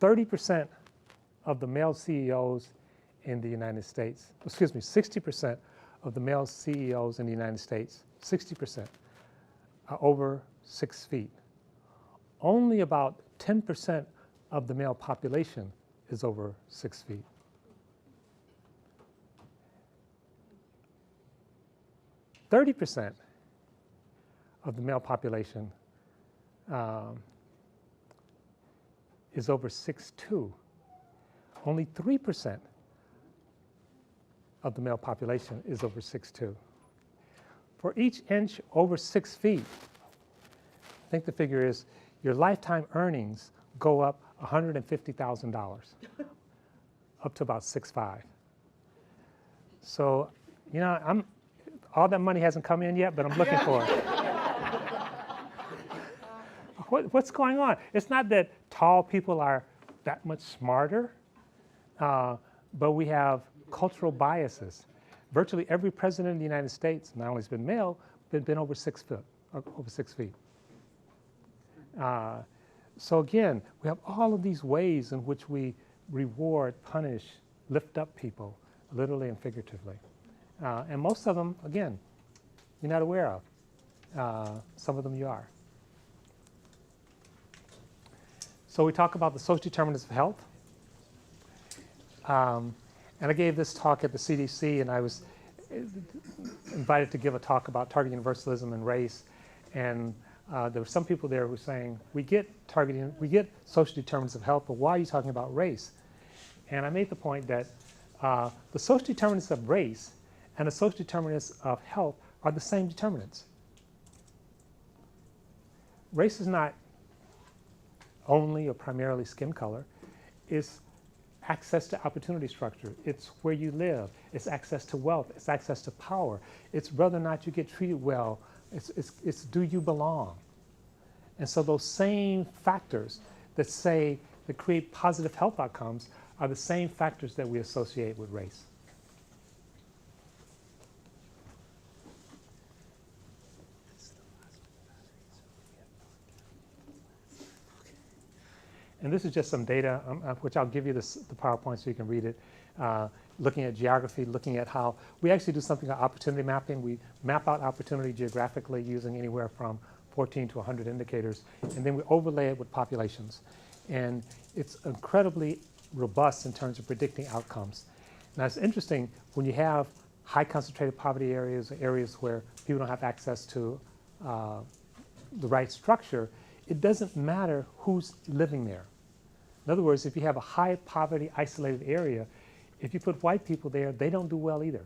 30% of the male CEOs in the United States, 60% of the male CEOs in the United States, 60% are over 6 feet. Only about 10% of the male population is over 6 feet. 30% of the male population is over 6'2". Only 3% of the male population is over 6'2". For each inch over 6 feet, I think the figure is your lifetime earnings go up $150,000, up to about 6'5". So, you know, all that money hasn't come in yet, but I'm looking for it. What's going on? It's not that tall people are that much smarter, but we have cultural biases. Virtually every president of the United States, not only has been male, but been over 6 feet. So again, we have all of these ways in which we reward, punish, lift up people, literally and figuratively. And most of them, again, you're not aware of. Some of them you are. So we talk about the social determinants of health. And I gave this talk at the CDC, and I was invited to give a talk about target universalism and race. And there were some people there who were saying, we get social determinants of health, but why are you talking about race? And I made the point that the social determinants of race and the social determinants of health are the same determinants. Race is not only or primarily skin color. It's access to opportunity structure. It's where you live. It's access to wealth. It's access to power. It's whether or not you get treated well. It's do you belong? And so those same factors that create positive health outcomes are the same factors that we associate with race. And this is just some data, which I'll give you the PowerPoint so you can read it, looking at geography, looking at how we actually do something called opportunity mapping. We map out opportunity geographically using anywhere from 14 to 100 indicators, and then we overlay it with populations. And it's incredibly robust in terms of predicting outcomes. Now it's interesting, when you have high concentrated poverty areas, areas where people don't have access to the right structure, it doesn't matter who's living there. In other words, if you have a high poverty isolated area, if you put white people there, they don't do well either.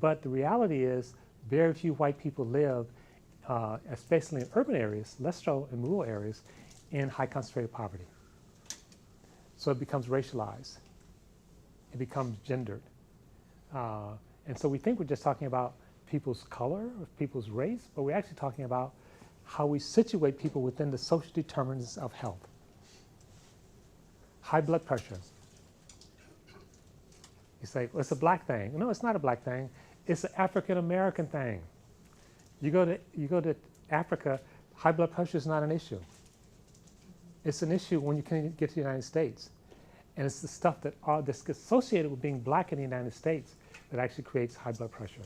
But the reality is very few white people live, especially in urban areas, less so in rural areas, in high concentrated poverty. So it becomes racialized. It becomes gendered. And so we think we're just talking about people's color or people's race, but we're actually talking about how we situate people within the social determinants of health. High blood pressure. You say, well, it's a black thing. No, it's not a black thing. It's an African American thing. You go to Africa, high blood pressure is not an issue. It's an issue when you can get to the United States. And it's the stuff that's associated with being black in the United States that actually creates high blood pressure.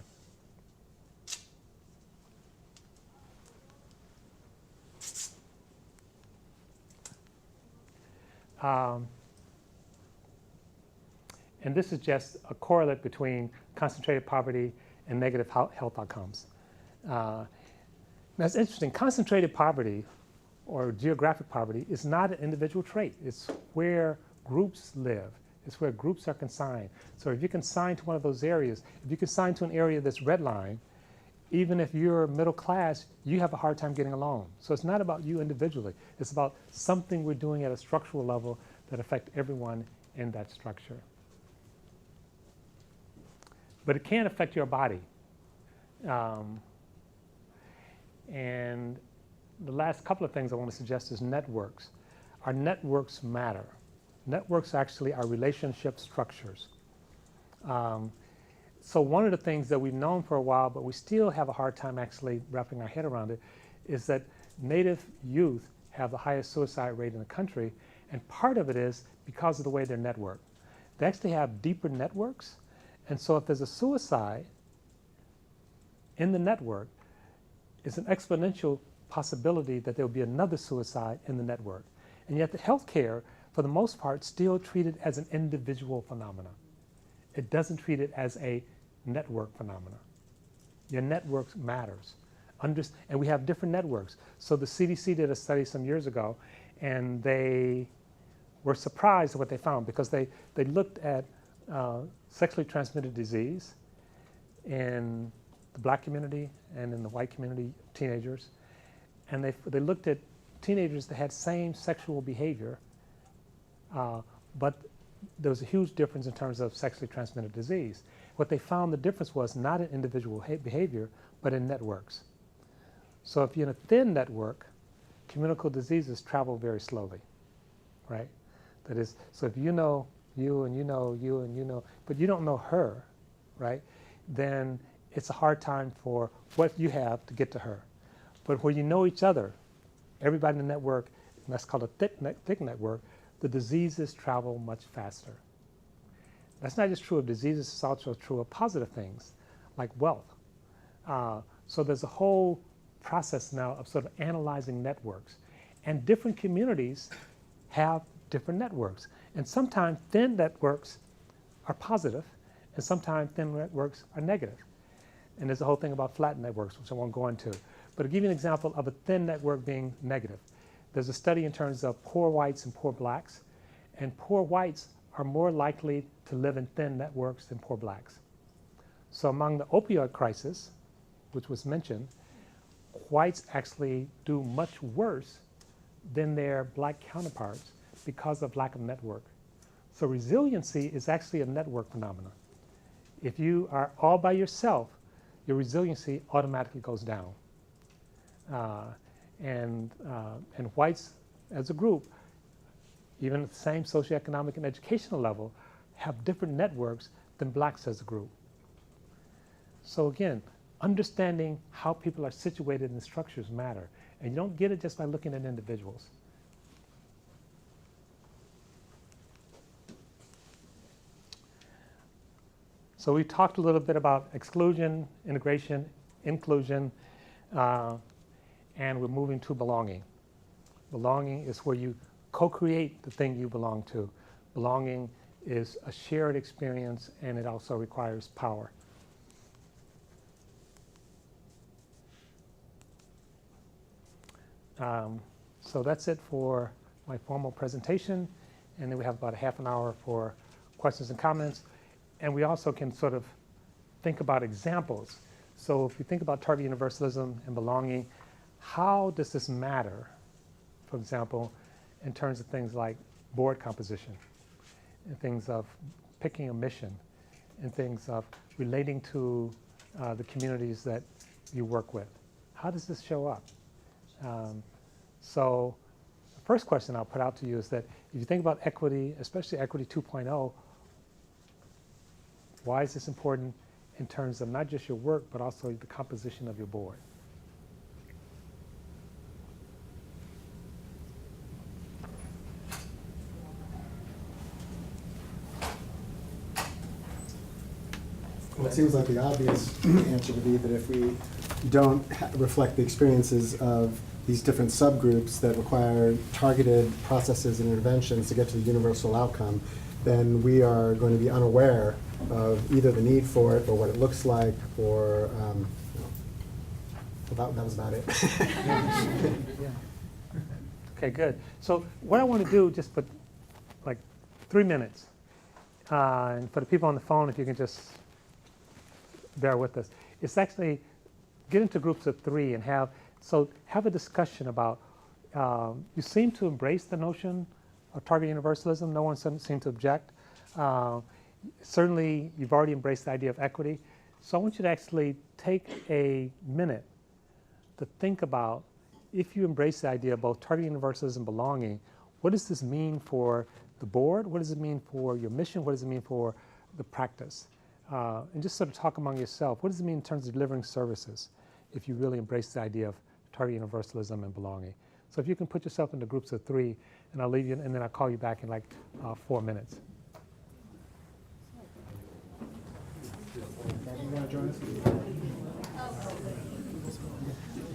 And this is just a correlate between concentrated poverty and negative health outcomes. Now it's interesting, concentrated poverty or geographic poverty is not an individual trait. It's where groups live. It's where groups are consigned. So if you're consigned to one of those areas, if you're consigned to an area that's redlined, even if you're middle class, you have a hard time getting along. So it's not about you individually. It's about something we're doing at a structural level that affect everyone in that structure. But it can affect your body. And the last couple of things I want to suggest is networks. Our networks matter. Networks actually are relationship structures. So one of the things that we've known for a while, but we still have a hard time actually wrapping our head around it, is that Native youth have the highest suicide rate in the country, and part of it is because of the way they're networked. They actually have deeper networks, and so if there's a suicide in the network, it's an exponential possibility that there will be another suicide in the network. And yet the healthcare, for the most part, still treated as an individual phenomenon. It doesn't treat it as a network phenomenon. Your network matters. And we have different networks. So the CDC did a study some years ago, and they were surprised at what they found because they looked at sexually transmitted disease in the black community and in the white community, teenagers. And they looked at teenagers that had same sexual behavior, but there was a huge difference in terms of sexually transmitted disease. What they found the difference was not in individual behavior, but in networks. So if you're in a thin network, communicable diseases travel very slowly, right? That is, so if you know you and you know you and you know, but you don't know her, right? Then it's a hard time for what you have to get to her. But where you know each other, everybody in the network, and that's called a thick network, the diseases travel much faster. That's not just true of diseases, it's also true of positive things like wealth. So there's a whole process now of sort of analyzing networks. And different communities have different networks. And sometimes thin networks are positive, and sometimes thin networks are negative. And there's a whole thing about flat networks, which I won't go into. But to give you an example of a thin network being negative, there's a study in terms of poor whites and poor blacks, and poor whites are more likely to live in thin networks than poor blacks. So among the opioid crisis, which was mentioned, whites actually do much worse than their black counterparts because of lack of network. So resiliency is actually a network phenomenon. If you are all by yourself, your resiliency automatically goes down. And whites as a group, even at the same socioeconomic and educational level, have different networks than blacks as a group. So again, understanding how people are situated in structures matter. And you don't get it just by looking at individuals. So we talked a little bit about exclusion, integration, inclusion, and we're moving to belonging. Belonging is where you co-create the thing you belong to. Belonging is a shared experience, and it also requires power. So that's it for my formal presentation, and then we have about a half an hour for questions and comments. And we also can sort of think about examples. So if you think about target universalism and belonging, how does this matter, for example, in terms of things like board composition, and things of picking a mission, and things of relating to the communities that you work with? How does this show up? So the first question I'll put out to you is that if you think about equity, especially equity 2.0, why is this important in terms of not just your work, but also the composition of your board? Well, it seems like the obvious answer would be that if we don't reflect the experiences of these different subgroups that require targeted processes and interventions to get to the universal outcome, then we are going to be unaware of either the need for it or what it looks like, or that was about it. Yeah. Okay, good. So what I want to do, just put like 3 minutes, and for the people on the phone, if you can just bear with us, it's actually get into groups of 3 and have a discussion about, you seem to embrace the notion of target universalism. No one seemed to object. Certainly, you've already embraced the idea of equity. So I want you to actually take a minute to think about, if you embrace the idea of both target universalism and belonging, what does this mean for the board? What does it mean for your mission? What does it mean for the practice? And just sort of talk among yourself. What does it mean in terms of delivering services if you really embrace the idea of target universalism and belonging? So if you can put yourself into groups of 3, and I'll leave you, and then I'll call you back in like 4 minutes. You want to join us?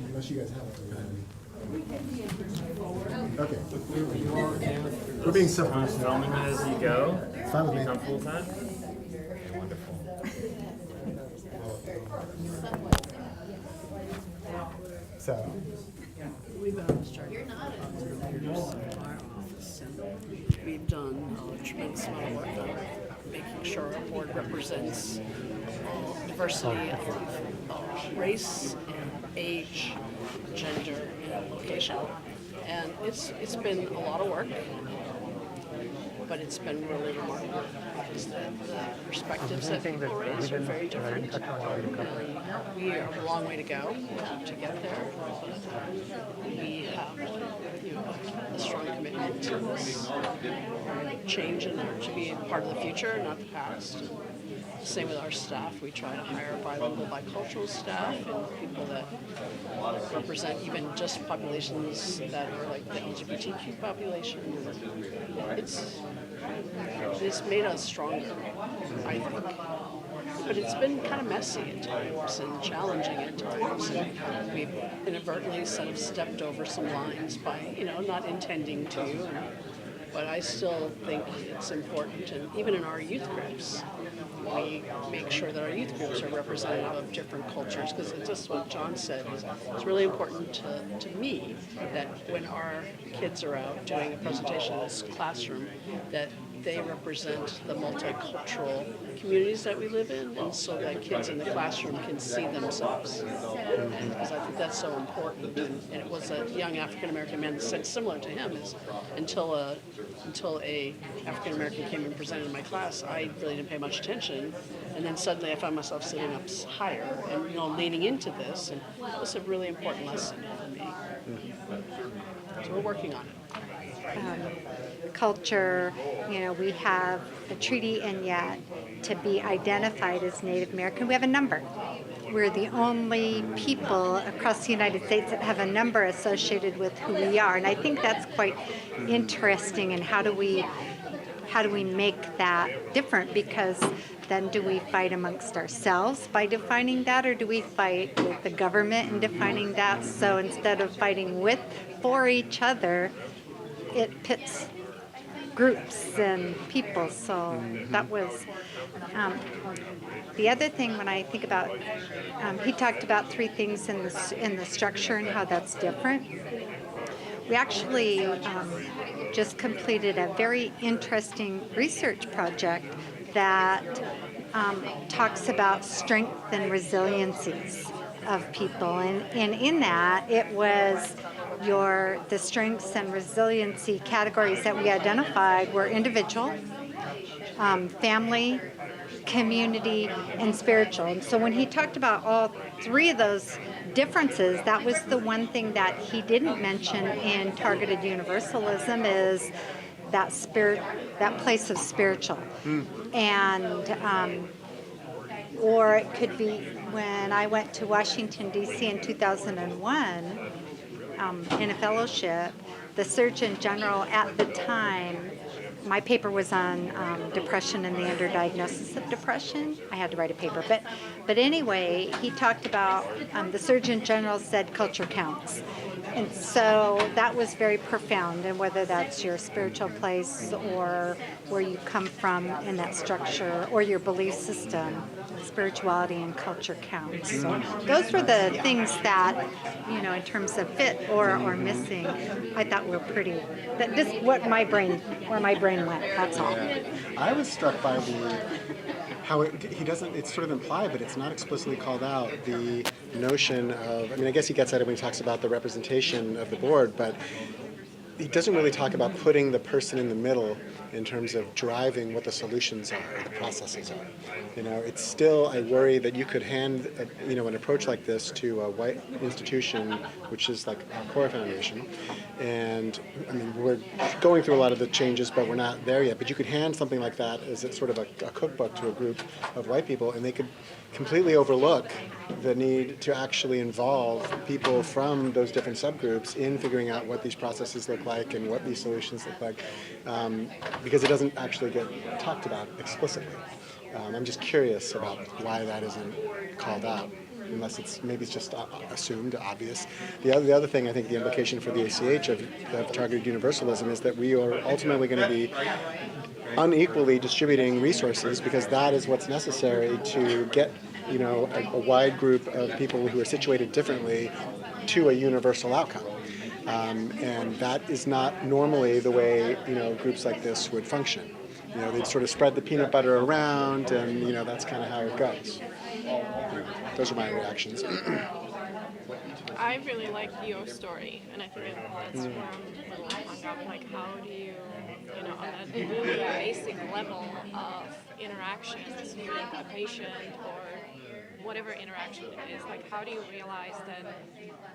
Unless you guys have it. Okay. We're being civil. Filming it as you go. Fine with me. Become full time. Okay, wonderful. So, We've done a tremendous amount of work on making sure our board represents diversity of race, and age, gender, and location. And it's been a lot of work, but it's been really remarkable because the perspectives that people raise are very different. And we have a long way to go to get there. We have a strong commitment to this change and to be part of the future, not the past. Same with our staff. We try to hire bilingual, bicultural staff and people that represent even just populations that are like the LGBTQ population. It's made us stronger, I think. But it's been kind of messy at times and challenging at times. And we've inadvertently sort of stepped over some lines by, not intending to. But I still think it's important, and even in our youth groups, we make sure that our youth groups are representative of different cultures, because it's just what John said. It's really important to me that when our kids are out doing a presentation in this classroom, that they represent the multicultural communities that we live in, and so that kids in the classroom can see themselves. Because I think that's so important. And it was a young African American man that said similar to him, is until a African American came and presented in my class, I really didn't pay much attention, and then suddenly I found myself sitting up higher and leaning into this, and it was a really important lesson for me. So we're working on it. Culture, we have a treaty, and yet to be identified as Native American, we have a number. We're the only people across the United States that have a number associated with who we are, and I think that's quite interesting. And how do we make that different? Because then do we fight amongst ourselves by defining that, or do we fight with the government in defining that? So instead of fighting for each other, it pits groups and people. So that was the other thing when I think about. He talked about 3 things in the structure and how that's different. We actually just completed a very interesting research project that talks about strength and resiliencies of people, and in that it was the strengths and resiliency categories that we identified were individual, family, community, and spiritual. And so when he talked about all 3 of those differences, that was the one thing that he didn't mention in targeted universalism, is that place of spiritual. And or it could be when I went to Washington, D.C. in 2001 in a fellowship, the Surgeon General at the time, my paper was on depression and the underdiagnosis of depression. I had to write a paper. But anyway, he talked about, the Surgeon General said culture counts. And so that was very profound, and whether that's your spiritual place or where you come from in that structure or your belief system, spirituality and culture counts. So those were the things that, in terms of fit or missing, I thought were pretty, that just where my brain went, that's all. I was struck by how he doesn't, it's sort of implied, but it's not explicitly called out, the notion of, I guess he gets at it when he talks about the representation of the board, but he doesn't really talk about putting the person in the middle in terms of driving what the solutions are, or the processes are. It's still, I worry that you could hand, an approach like this to a white institution, which is like our core foundation, and I mean, we're going through a lot of the changes, but we're not there yet. But you could hand something like that as sort of a cookbook to a group of white people, and they could completely overlook the need to actually involve people from those different subgroups in figuring out what these processes look like and what these solutions look like, because it doesn't actually get talked about explicitly. I'm just curious about why that isn't called out, unless maybe it's just assumed, obvious. The other thing, I think the implication for the ACH of targeted universalism is that we are ultimately going to be unequally distributing resources, because that is what's necessary to get a wide group of people who are situated differently to a universal outcome. And that is not normally the way groups like this would function. They'd sort of spread the peanut butter around, and that's kind of how it goes. Those are my reactions. I really like your story, and I think that's where I'm a little hung up. Like, how do you, on that really basic level of interactions with a patient or whatever interaction it is, like, how do you realize that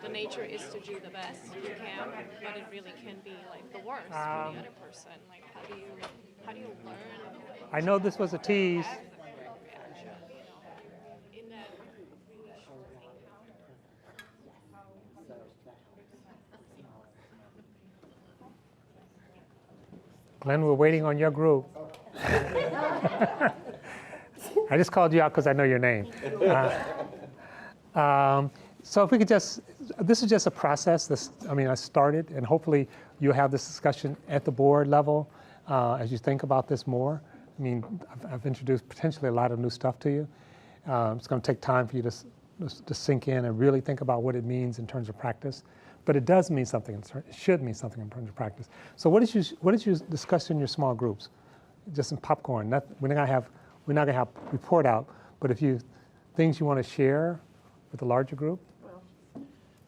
the nature is to do the best you can, but it really can be like the worst for the other person? Like, how do you learn? I know this was a tease. Have the reaction, in that really short encounter. Glenn, we're waiting on your group. I just called you out because I know your name. So if we could this is just a process. I started, and hopefully you'll have this discussion at the board level as you think about this more. I've introduced potentially a lot of new stuff to you. It's going to take time for you to sink in and really think about what it means in terms of practice. But it does mean something. It should mean something in terms of practice. So what did you discuss in your small groups? Just some popcorn. We're not gonna have report out. But things you want to share with the larger group. Well,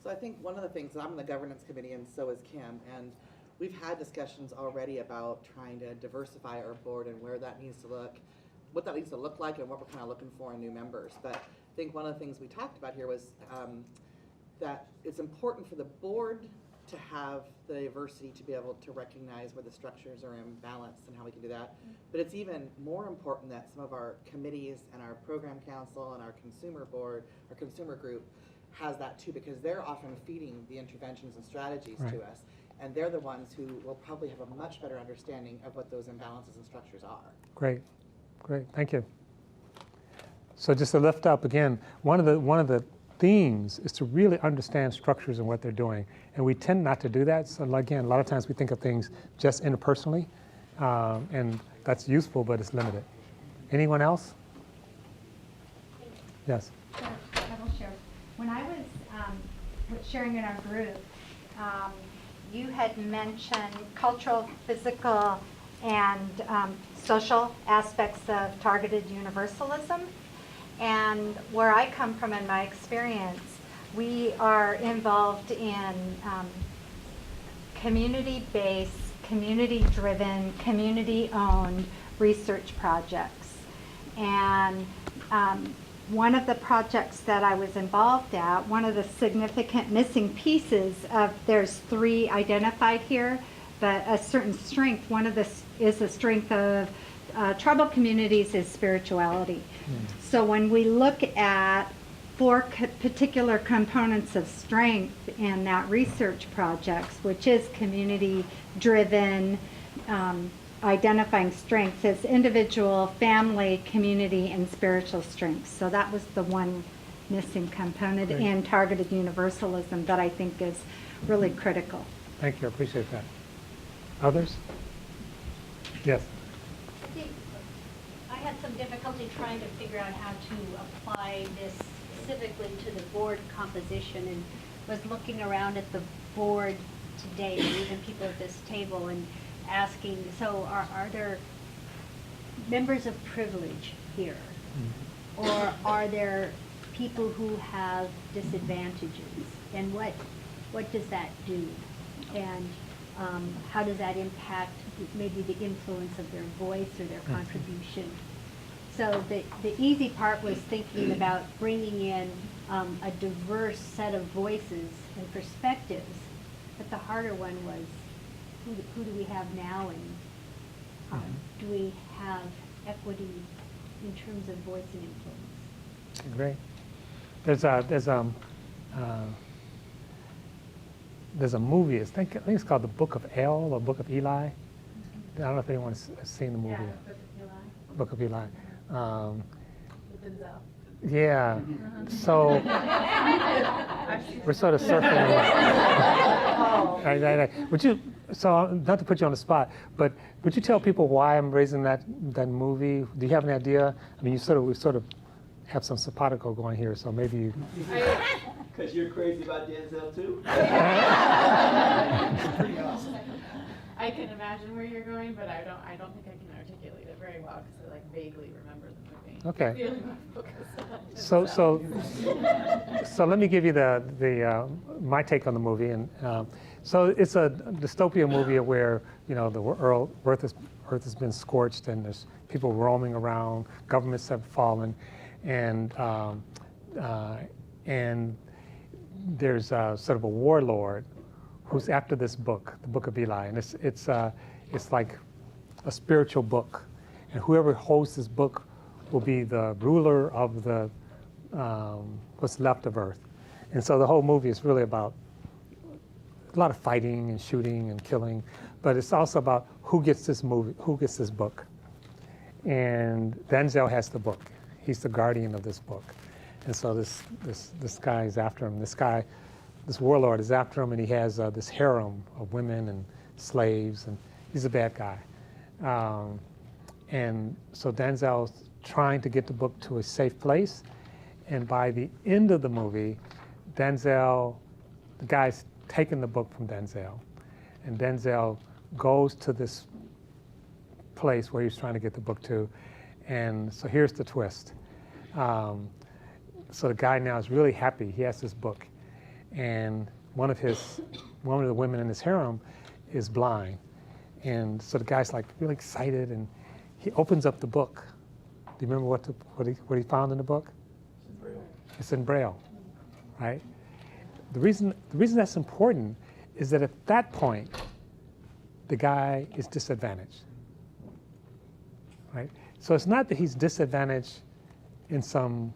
so I think one of the things, I'm in the governance committee, and so is Kim, and we've had discussions already about trying to diversify our board and where that needs to look, what that needs to look like, and what we're kind of looking for in new members. But I think one of the things we talked about here was that it's important for the board to have the diversity to be able to recognize where the structures are imbalanced and how we can do that. But it's even more important that some of our committees and our program council and our consumer board, our consumer group, has that too, because they're often feeding the interventions and strategies to us. And they're the ones who will probably have a much better understanding of what those imbalances and structures are. Great, thank you. So just to lift up again, one of the themes is to really understand structures and what they're doing, and we tend not to do that. So again, a lot of times we think of things just interpersonally, and that's useful, but it's limited. Anyone else? Yes. I will share. When I was sharing in our group, you had mentioned cultural, physical, and social aspects of targeted universalism. And where I come from in my experience, we are involved in community-based, community-driven, community-owned research projects. And one of the projects that I was involved at, one of the significant missing pieces of, there's 3 identified here, but a certain strength, one of this is the strength of tribal communities is spirituality. So when we look at 4 particular components of strength in that research projects, which is community-driven, identifying strengths as individual, family, community, and spiritual strengths. So that was the one missing component in targeted universalism that I think is really critical. Thank you, I appreciate that. Others? Yes. I had some difficulty trying to figure out how to apply this specifically to the board composition, and was looking around at the board today, and even people at this table, and asking, so are there members of privilege here? Or are there people who have disadvantages? And what does that do? And how does that impact maybe the influence of their voice or their contribution? So the easy part was thinking about bringing in a diverse set of voices and perspectives, but the harder one was who do we have now, and do we have equity in terms of voice and influence? Great. There's a movie. I think it's called The Book of El or Book of Eli. I don't know if anyone's seen the movie. Yeah, Book of Eli. with Denzel. Yeah. So we're sort of surfing. Right. Would you? So not to put you on the spot, but would you tell people why I'm raising that movie? Do you have any idea? I mean, we sort of have some simpatico going here, so maybe you. Because you're crazy about Denzel too? I can imagine where you're going, but I don't think I can articulate it very well because I like vaguely remember the movie. Okay. So let me give you my take on the movie, and so it's a dystopia movie where the Earth has been scorched and there's people roaming around, governments have fallen, and there's sort of a warlord who's after this book, the Book of Eli, and it's like a spiritual book, and whoever holds this book will be the ruler of the what's left of Earth. And so the whole movie is really about a lot of fighting and shooting and killing, but it's also about who gets this book. And Denzel has the book. He's the guardian of this book. And so this guy is after him. This warlord is after him, and he has this harem of women and slaves, and he's a bad guy. And so Denzel's trying to get the book to a safe place, and by the end of the movie, the guy's taken the book from Denzel, and Denzel goes to this place where he's trying to get the book to, and so here's the twist. So the guy now is really happy. He has this book, and one of the women in his harem is blind, and so the guy's like really excited, and he opens up the book. Do you remember what he found in the book? It's in Braille, right? The reason that's important is that at that point, the guy is disadvantaged, right? So it's not that he's disadvantaged in some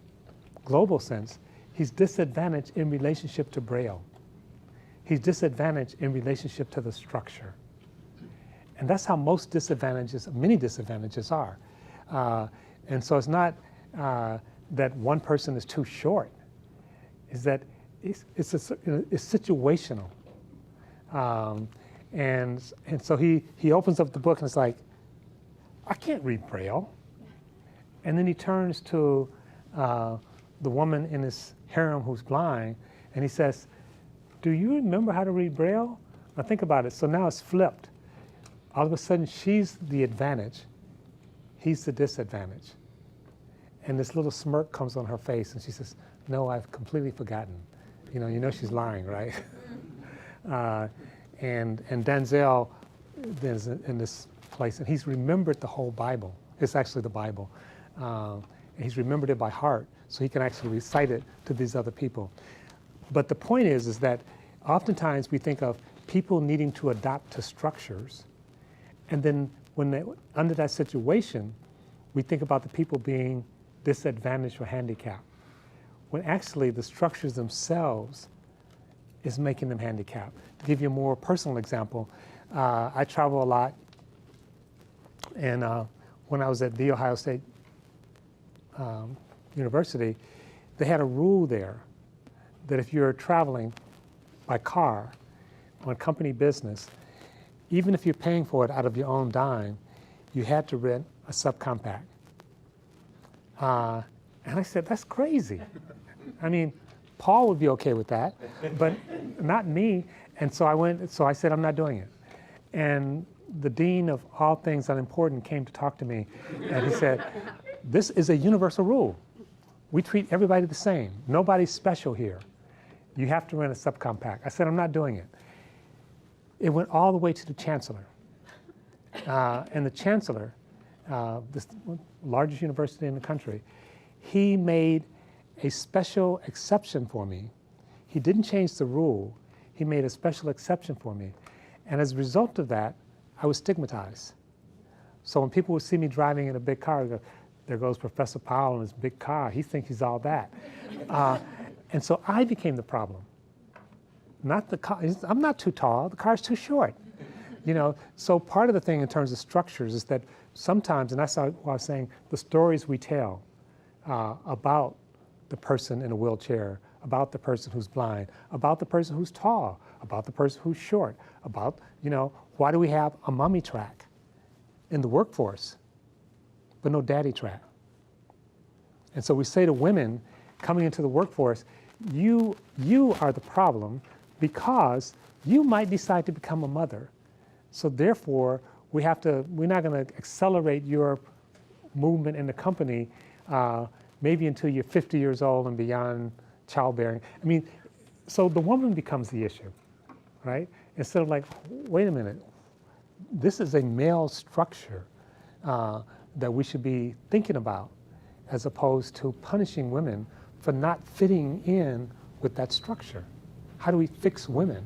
global sense. He's disadvantaged in relationship to Braille. He's disadvantaged in relationship to the structure. And that's how many disadvantages are. And so it's not that one person is too short. Is that it's situational. And so he opens up the book and it's like, I can't read Braille. And then he turns to the woman in his harem who's blind, and he says, do you remember how to read Braille? Now think about it. So now it's flipped. All of a sudden, she's the advantage. He's the disadvantage. And this little smirk comes on her face, and she says, no, I've completely forgotten. You know she's lying, right? And Denzel is in this place, and he's remembered the whole Bible. It's actually the Bible. And he's remembered it by heart, so he can actually recite it to these other people. But the point is that oftentimes we think of people needing to adapt to structures, and then under that situation, we think about the people being disadvantaged or handicapped, when actually the structures themselves is making them handicapped. To give you a more personal example, I travel a lot, and when I was at The Ohio State University, they had a rule there that if you're traveling by car on company business, even if you're paying for it out of your own dime, you had to rent a subcompact. And I said, that's crazy. I mean, Paul would be okay with that, but not me. And so I said, I'm not doing it. And the dean of all things unimportant came to talk to me, and he said, this is a universal rule. We treat everybody the same. Nobody's special here. You have to rent a subcompact. I said, I'm not doing it. It went all the way to the chancellor. And the chancellor, the largest university in the country, he made a special exception for me. He didn't change the rule. He made a special exception for me. And as a result of that, I was stigmatized. So when people would see me driving in a big car, they go, there goes Professor Powell in his big car. He thinks he's all that. And so I became the problem. Not the car. I'm not too tall. The car's too short. You know, so part of the thing in terms of structures is that sometimes, and that's what I was saying, the stories we tell about the person in a wheelchair, about the person who's blind, about the person who's tall, about the person who's short, about, you know, why do we have a mummy track in the workforce, but no daddy track? And so we say to women coming into the workforce, you are the problem because you might decide to become a mother. So therefore, we're not going to accelerate your movement in the company maybe until you're 50 years old and beyond childbearing. I mean, so the woman becomes the issue, right? Instead of like, wait a minute, this is a male structure that we should be thinking about, as opposed to punishing women for not fitting in with that structure. How do we fix women?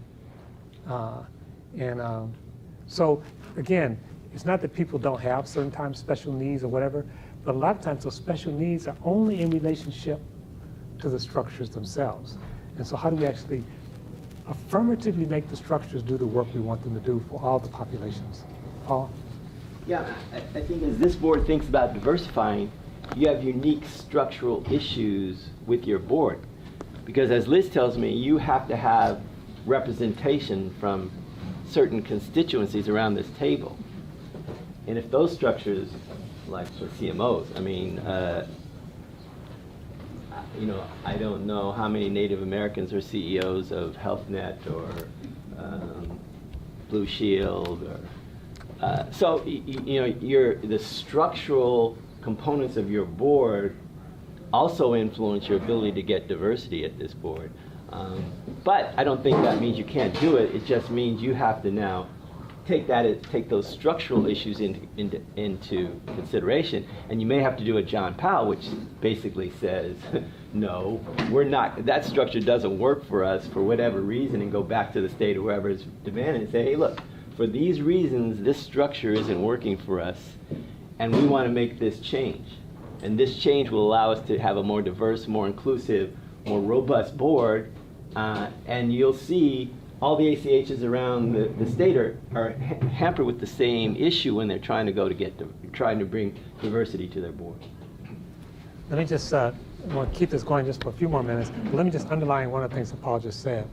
So again, it's not that people don't have certain times special needs or whatever, but a lot of times those special needs are only in relationship to the structures themselves. And so how do we actually affirmatively make the structures do the work we want them to do for all the populations? Paul? Yeah, I think as this board thinks about diversifying, you have unique structural issues with your board. Because as Liz tells me, you have to have representation from certain constituencies around this table. And if those structures, like for CMOs, I mean, you know, I don't know how many Native Americans are CEOs of HealthNet or Blue Shield, or so you know, the structural components of your board also influence your ability to get diversity at this board. But I don't think that means you can't do it. It just means you have to now take those structural issues into consideration, and you may have to do a John Powell, which basically says, no, we're not. That structure doesn't work for us for whatever reason, and go back to the state or whoever is demanding and say, hey, look, for these reasons, this structure isn't working for us, and we want to make this change. And this change will allow us to have a more diverse, more inclusive, more robust board, and you'll see all the ACHs around the state are hampered with the same issue when they're trying to bring diversity to their board. Let me just, I want to keep this going just for a few more minutes, but let me just underline one of the things that Paul just said.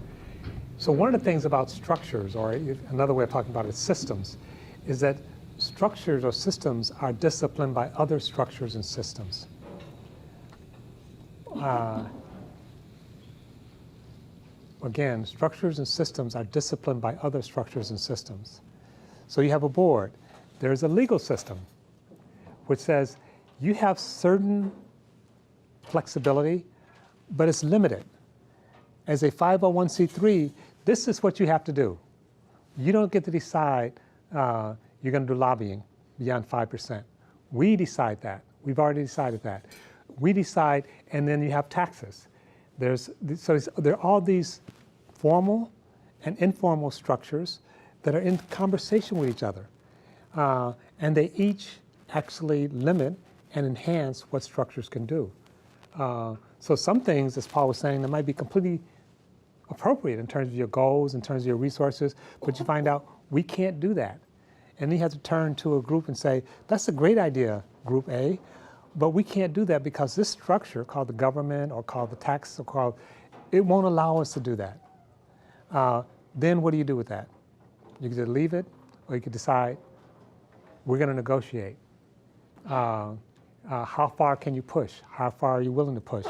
So one of the things about structures, or another way of talking about it is systems, is that structures or systems are disciplined by other structures and systems. Again, structures and systems are disciplined by other structures and systems. So you have a board. There's a legal system which says you have certain flexibility, but it's limited. As a 501c3, this is what you have to do. You don't get to decide you're going to do lobbying beyond 5%. We decide that. We've already decided that. We decide, and then you have taxes. There are all these formal and informal structures that are in conversation with each other. And they each actually limit and enhance what structures can do. So some things, as Paul was saying, that might be completely appropriate in terms of your goals, in terms of your resources, but you find out we can't do that. And then you have to turn to a group and say, that's a great idea, Group A, but we can't do that because this structure called the government or called the tax or called, it won't allow us to do that. Then what do you do with that? You can either leave it or you can decide, we're going to negotiate. How far can you push? How far are you willing to push?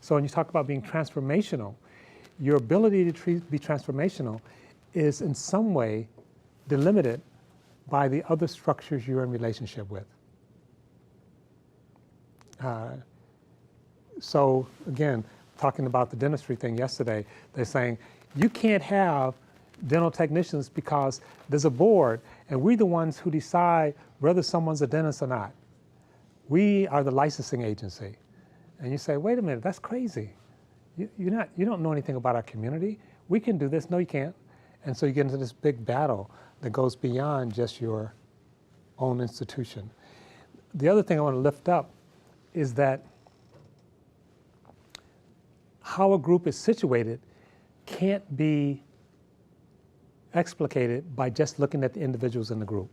So when you talk about being transformational, your ability to be transformational is in some way delimited by the other structures you're in relationship with. So again, talking about the dentistry thing yesterday, they're saying you can't have dental technicians because there's a board, and we're the ones who decide whether someone's a dentist or not. We are the licensing agency. And you say, wait a minute, that's crazy. You don't know anything about our community. We can do this. No, you can't. And so you get into this big battle that goes beyond just your own institution. The other thing I want to lift up is that how a group is situated can't be explicated by just looking at the individuals in the group.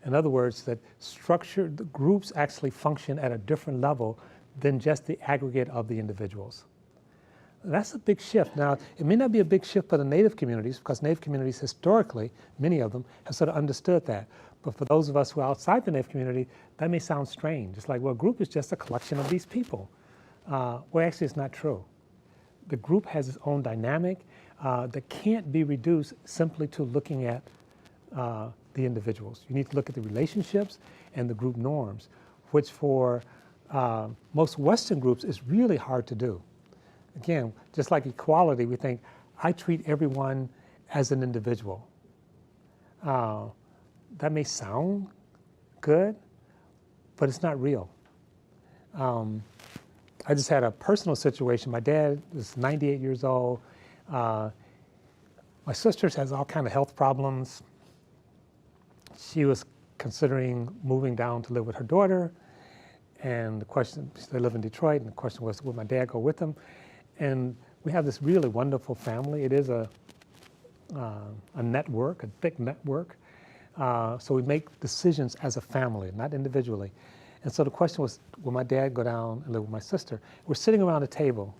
In other words, that the groups actually function at a different level than just the aggregate of the individuals. That's a big shift. Now, it may not be a big shift for the Native communities, because Native communities historically, many of them, have sort of understood that. But for those of us who are outside the Native community, that may sound strange. It's like, well, a group is just a collection of these people. Well, actually, it's not true. The group has its own dynamic that can't be reduced simply to looking at the individuals. You need to look at the relationships and the group norms, which for most Western groups is really hard to do. Again, just like equality, we think, I treat everyone as an individual. That may sound good, but it's not real. I just had a personal situation. My dad is 98 years old. My sister has all kind of health problems. She was considering moving down to live with her daughter. And the question, they live in Detroit, and the question was, would my dad go with them? And we have this really wonderful family. It is a network, a thick network. So we make decisions as a family, not individually. And so the question was, will my dad go down and live with my sister? We're sitting around a table,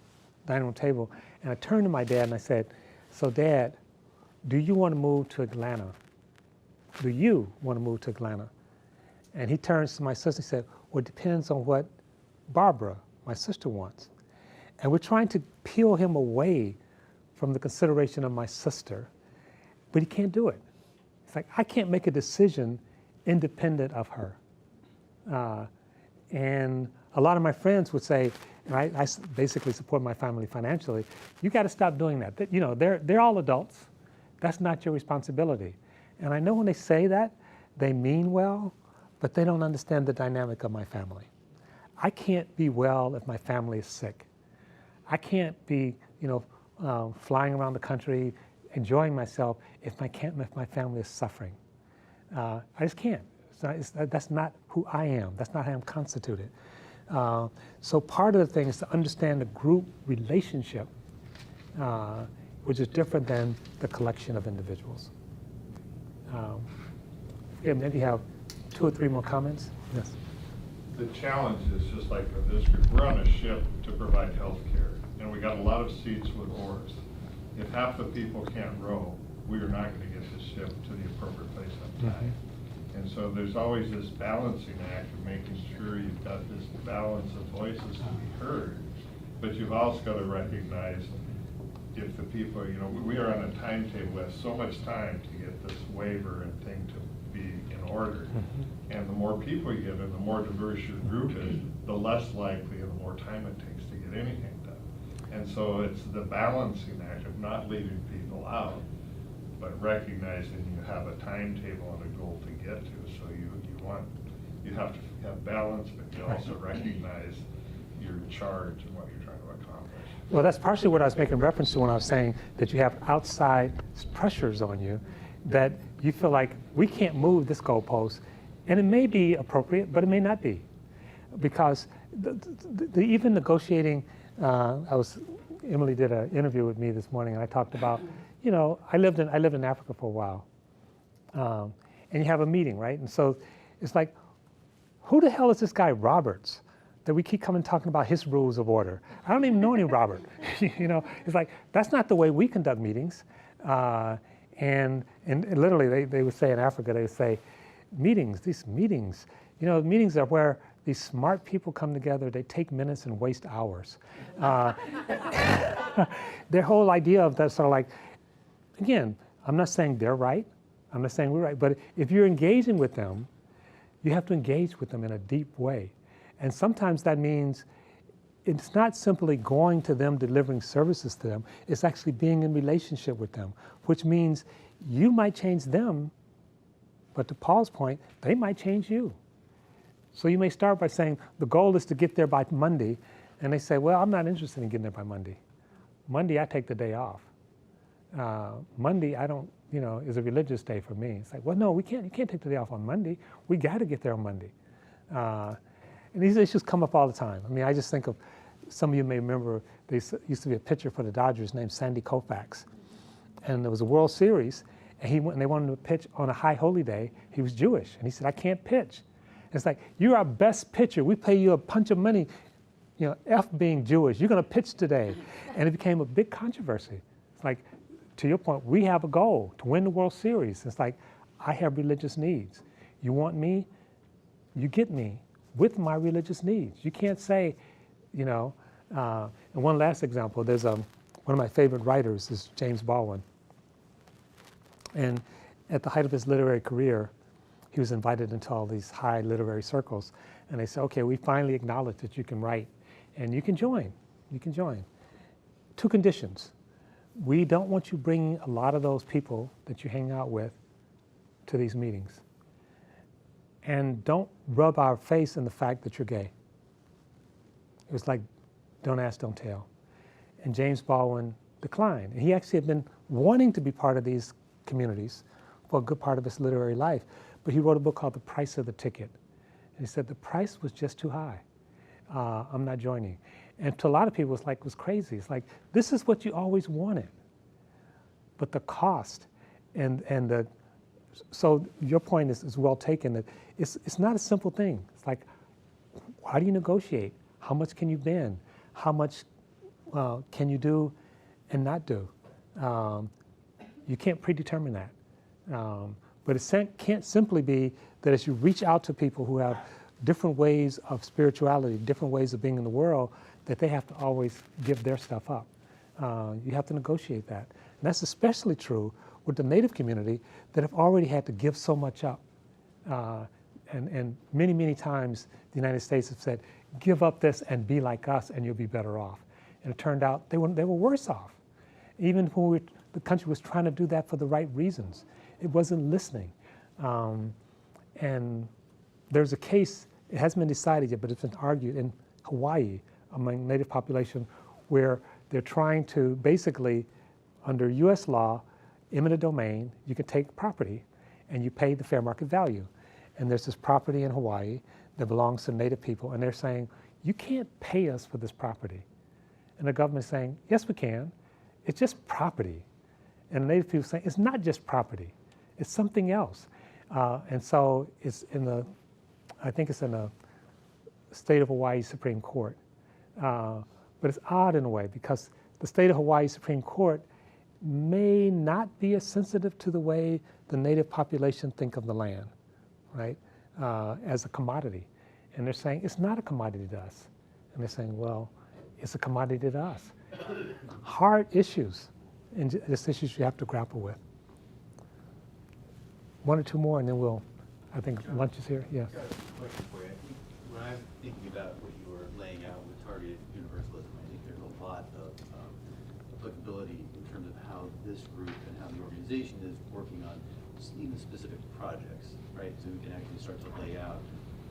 dining room table, and I turned to my dad and I said, so Dad, do you want to move to Atlanta? Do you want to move to Atlanta? And he turns to my sister and said, well, it depends on what Barbara, my sister, wants. And we're trying to peel him away from the consideration of my sister, but he can't do it. It's like, I can't make a decision independent of her. And a lot of my friends would say, and I basically support my family financially, you got to stop doing that. You know, they're all adults. That's not your responsibility. And I know when they say that, they mean well, but they don't understand the dynamic of my family. I can't be well if my family is sick. I can't be, flying around the country, enjoying myself if my family is suffering. I just can't. That's not who I am. That's not how I'm constituted. So part of the thing is to understand the group relationship, which is different than the collection of individuals. Maybe you have 2 or 3 more comments? Yes. The challenge is just like for this group, we're on a ship to provide health care, and we got a lot of seats with oars. If half the people can't row, we are not going to get the ship to the appropriate place on time. Mm-hmm. And so there's always this balancing act of making sure you've got this balance of voices to be heard, but you've also got to recognize if the people, we are on a timetable, we have so much time to get this waiver and thing to be in order. Mm-hmm. And the more people you give and the more diverse your group is, the less likely and the more time it takes to get anything done. And so it's the balancing act of not leaving people out, but recognizing you have a timetable and a goal to get to. So you have to have balance, but you also recognize your charge and what you're trying to accomplish. Well, that's partially what I was making reference to when I was saying that you have outside pressures on you, that you feel like we can't move this goalpost, and it may be appropriate, but it may not be, because even negotiating. Emily did an interview with me this morning, and I talked about, I lived in Africa for a while, and you have a meeting, right? And so it's like, who the hell is this guy Roberts that we keep coming talking about his rules of order? I don't even know any Robert. It's like, that's not the way we conduct meetings. And literally, they would say in Africa, they would say, these meetings, meetings are where these smart people come together, they take minutes and waste hours. Their whole idea of that sort of like, again, I'm not saying they're right, I'm not saying we're right, but if you're engaging with them, you have to engage with them in a deep way. And sometimes that means it's not simply going to them, delivering services to them. It's actually being in relationship with them, which means you might change them, but to Paul's point, they might change you. So you may start by saying, the goal is to get there by Monday, and they say, well, I'm not interested in getting there by Monday. Monday, I take the day off. Monday, I don't, is a religious day for me. It's like, well, no, you can't take the day off on Monday. We got to get there on Monday. And these issues come up all the time. I mean, I just think of, some of you may remember, there used to be a pitcher for the Dodgers named Sandy Koufax. And there was a World Series, and they wanted him to pitch on a high holy day. He was Jewish, and he said, I can't pitch. And it's like, you're our best pitcher. We pay you a bunch of money, F being Jewish, you're going to pitch today. And it became a big controversy. It's like, to your point, we have a goal to win the World Series. It's like, I have religious needs. You want me, you get me with my religious needs. You can't say, and one last example, there's one of my favorite writers is James Baldwin. And at the height of his literary career, he was invited into all these high literary circles. And they said, okay, we finally acknowledge that you can write and you can join. You can join. 2 conditions. We don't want you bringing a lot of those people that you hang out with to these meetings. And don't rub our face in the fact that you're gay. It was like, don't ask, don't tell. And James Baldwin declined. And he actually had been wanting to be part of these communities for a good part of his literary life. But he wrote a book called The Price of the Ticket. And he said the price was just too high. I'm not joining. And to a lot of people, it was crazy. It's like, this is what you always wanted. But the cost so your point is well taken, that it's not a simple thing. It's like, how do you negotiate? How much can you bend? How much can you do and not do? You can't predetermine that. But it can't simply be that as you reach out to people who have different ways of spirituality, different ways of being in the world, that they have to always give their stuff up. You have to negotiate that. And that's especially true with the Native community that have already had to give so much up. And many, many times the United States have said, give up this and be like us and you'll be better off. And it turned out they were worse off. Even when the country was trying to do that for the right reasons. It wasn't listening. And there's a case, it hasn't been decided yet, but it's been argued in Hawaii among Native population where they're trying to basically, under US law, eminent domain, you can take property and you pay the fair market value. And there's this property in Hawaii that belongs to Native people, and they're saying, you can't pay us for this property. And the government's saying, yes, we can. It's just property. And the Native people saying, it's not just property. It's something else. And so it's I think it's in the state of Hawaii Supreme Court. But it's odd in a way because the state of Hawaii Supreme Court may not be as sensitive to the way the Native population think of the land, right, as a commodity. And they're saying, it's not a commodity to us. And they're saying, well, it's a commodity to us. Hard issues, and just issues you have to grapple with. 1 or 2 more, and then I think lunch is here, yes. I've got a question for you. I think when I'm thinking about what you were laying out with targeted universalism, I think there's a lot of applicability in terms of how this group and how the organization is working on even specific projects, right? So we can actually start to lay out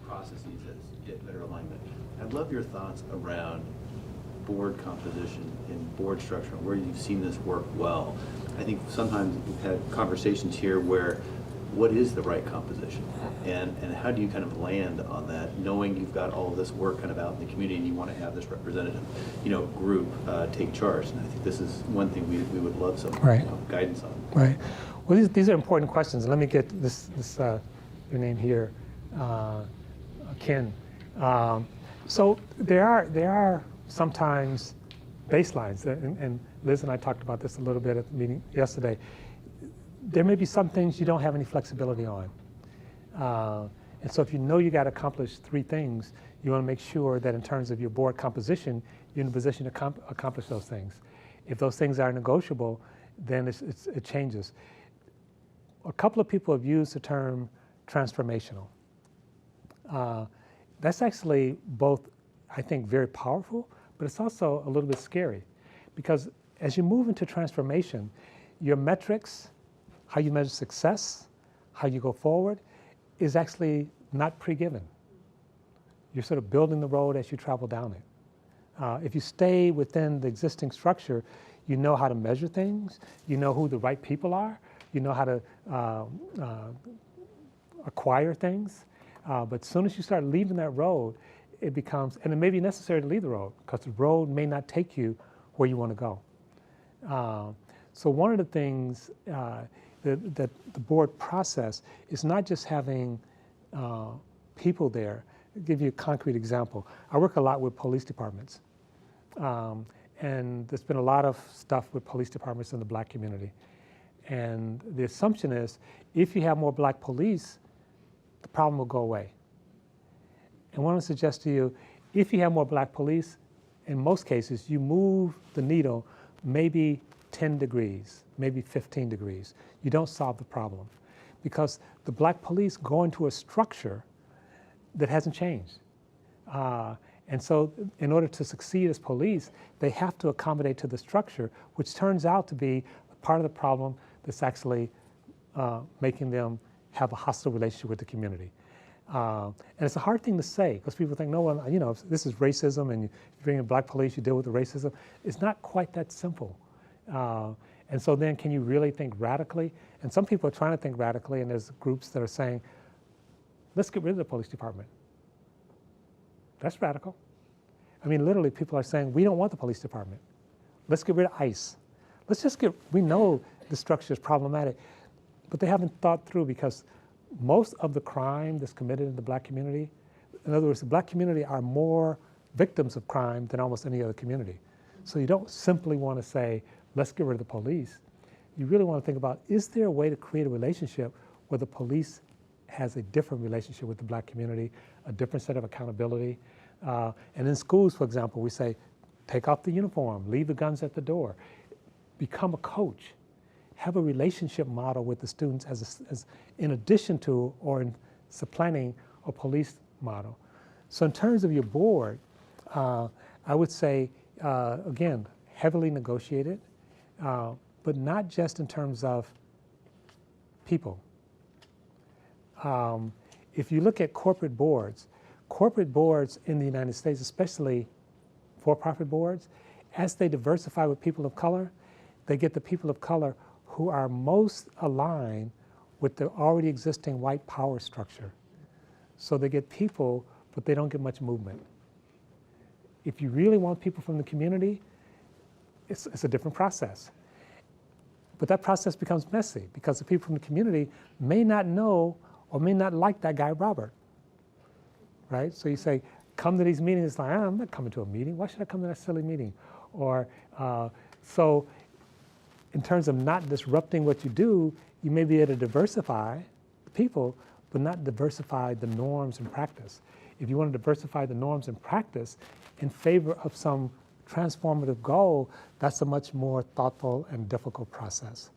processes that get better alignment. I'd love your thoughts around board composition and board structure, where you've seen this work well. I think sometimes we've had conversations here where what is the right composition, and how do you kind of land on that, knowing you've got all of this work kind of out in the community and you want to have this representative, group take charge. And I think this is one thing we would love some guidance on. Right. Well, these are important questions. Let me get this your name here, Ken. So there are sometimes baselines, and Liz and I talked about this a little bit at the meeting yesterday. There may be some things you don't have any flexibility on. And so if you know you got to accomplish 3 things, you want to make sure that in terms of your board composition, you're in a position to accomplish those things. If those things are negotiable, then it changes. A couple of people have used the term transformational. That's actually both, I think, very powerful, but it's also a little bit scary because as you move into transformation, your metrics, how you measure success, how you go forward, is actually not pre-given. You're sort of building the road as you travel down it. If you stay within the existing structure, you know how to measure things, you know who the right people are, you know how to acquire things. But as soon as you start leaving that road, it becomes, and it may be necessary to leave the road because the road may not take you where you want to go. So one of the things that the board process is not just having people there. I'll give you a concrete example. I work a lot with police departments. And there's been a lot of stuff with police departments in the black community. And the assumption is if you have more black police, the problem will go away. And I want to suggest to you, if you have more black police, in most cases, you move the needle maybe 10 degrees, maybe 15 degrees. You don't solve the problem because the black police go into a structure that hasn't changed. And so in order to succeed as police, they have to accommodate to the structure, which turns out to be part of the problem that's actually making them have a hostile relationship with the community. And it's a hard thing to say because people think, no, well, you know, this is racism and you bring in black police, you deal with the racism. It's not quite that simple. And so then can you really think radically? And some people are trying to think radically, and there's groups that are saying, let's get rid of the police department. That's radical. I mean, literally people are saying, we don't want the police department. Let's get rid of ICE. Let's just get, we know the structure is problematic, but they haven't thought through because most of the crime that's committed in the black community, in other words, the black community are more victims of crime than almost any other community. So you don't simply want to say, let's get rid of the police. You really want to think about, is there a way to create a relationship where the police has a different relationship with the black community, a different set of accountability. And in schools, for example, we say, take off the uniform, leave the guns at the door, become a coach, have a relationship model with the students as in addition to or in supplanting a police model. So in terms of your board, I would say, again, heavily negotiated, but not just in terms of people. If you look at corporate boards in the United States, especially for-profit boards, as they diversify with people of color, they get the people of color who are most aligned with the already existing white power structure. So they get people, but they don't get much movement. If you really want people from the community, it's a different process. But that process becomes messy because the people from the community may not know or may not like that guy, Robert, right? So you say, come to these meetings. It's like, I'm not coming to a meeting. Why should I come to that silly meeting? Or, so in terms of not disrupting what you do, you may be able to diversify the people, but not diversify the norms and practice. If you want to diversify the norms and practice in favor of some transformative goal, that's a much more thoughtful and difficult process.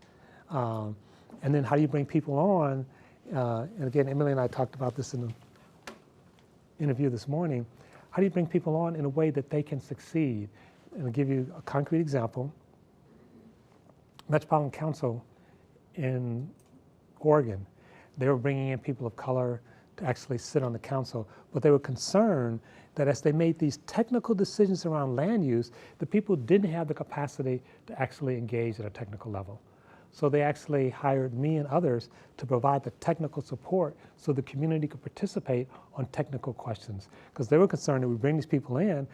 And then how do you bring people on? And again, Emily and I talked about this in the interview this morning. How do you bring people on in a way that they can succeed? And I'll give you a concrete example. Metropolitan Council in Oregon, they were bringing in people of color to actually sit on the council, but they were concerned that as they made these technical decisions around land use, the people didn't have the capacity to actually engage at a technical level. So they actually hired me and others to provide the technical support so the community could participate on technical questions. Because they were concerned that we bring these people in,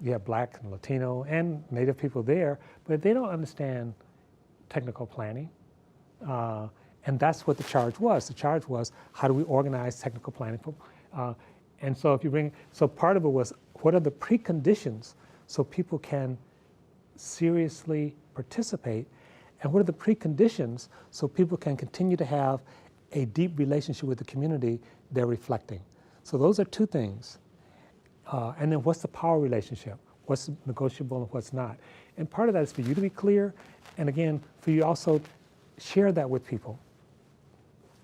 you have Black and Latino and Native people there, but they don't understand technical planning. And that's what the charge was. The charge was, how do we organize technical planning? And so if you bring, so part of it was, what are the preconditions so people can seriously participate? And what are the preconditions so people can continue to have a deep relationship with the community they're reflecting? So those are two things. And then what's the power relationship? What's negotiable and what's not? And part of that is for you to be clear, and again, for you also share that with people.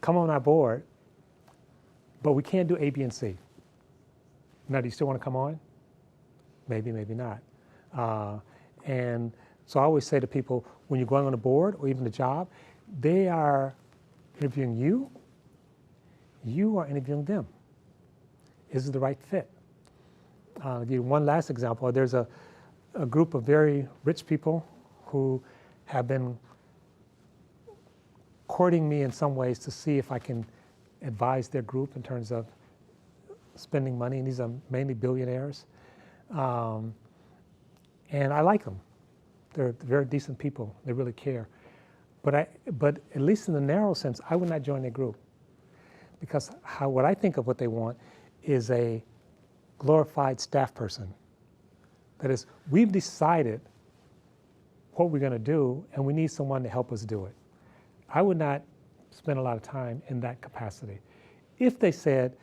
Come on our board, but we can't do A, B, and C. Now, do you still want to come on? Maybe, maybe not. And so I always say to people, when you're going on a board or even a job, they are interviewing you, you are interviewing them. Is it the right fit? I'll give you one last example. There's a group of very rich people who have been courting me in some ways to see if I can advise their group in terms of spending money, and these are mainly billionaires. And I like them. They're very decent people. They really care. But at least in the narrow sense, I would not join their group. Because what I think of what they want is a glorified staff person. That is, we've decided what we're going to do, and we need someone to help us do it. I would not spend a lot of time in that capacity. If they said,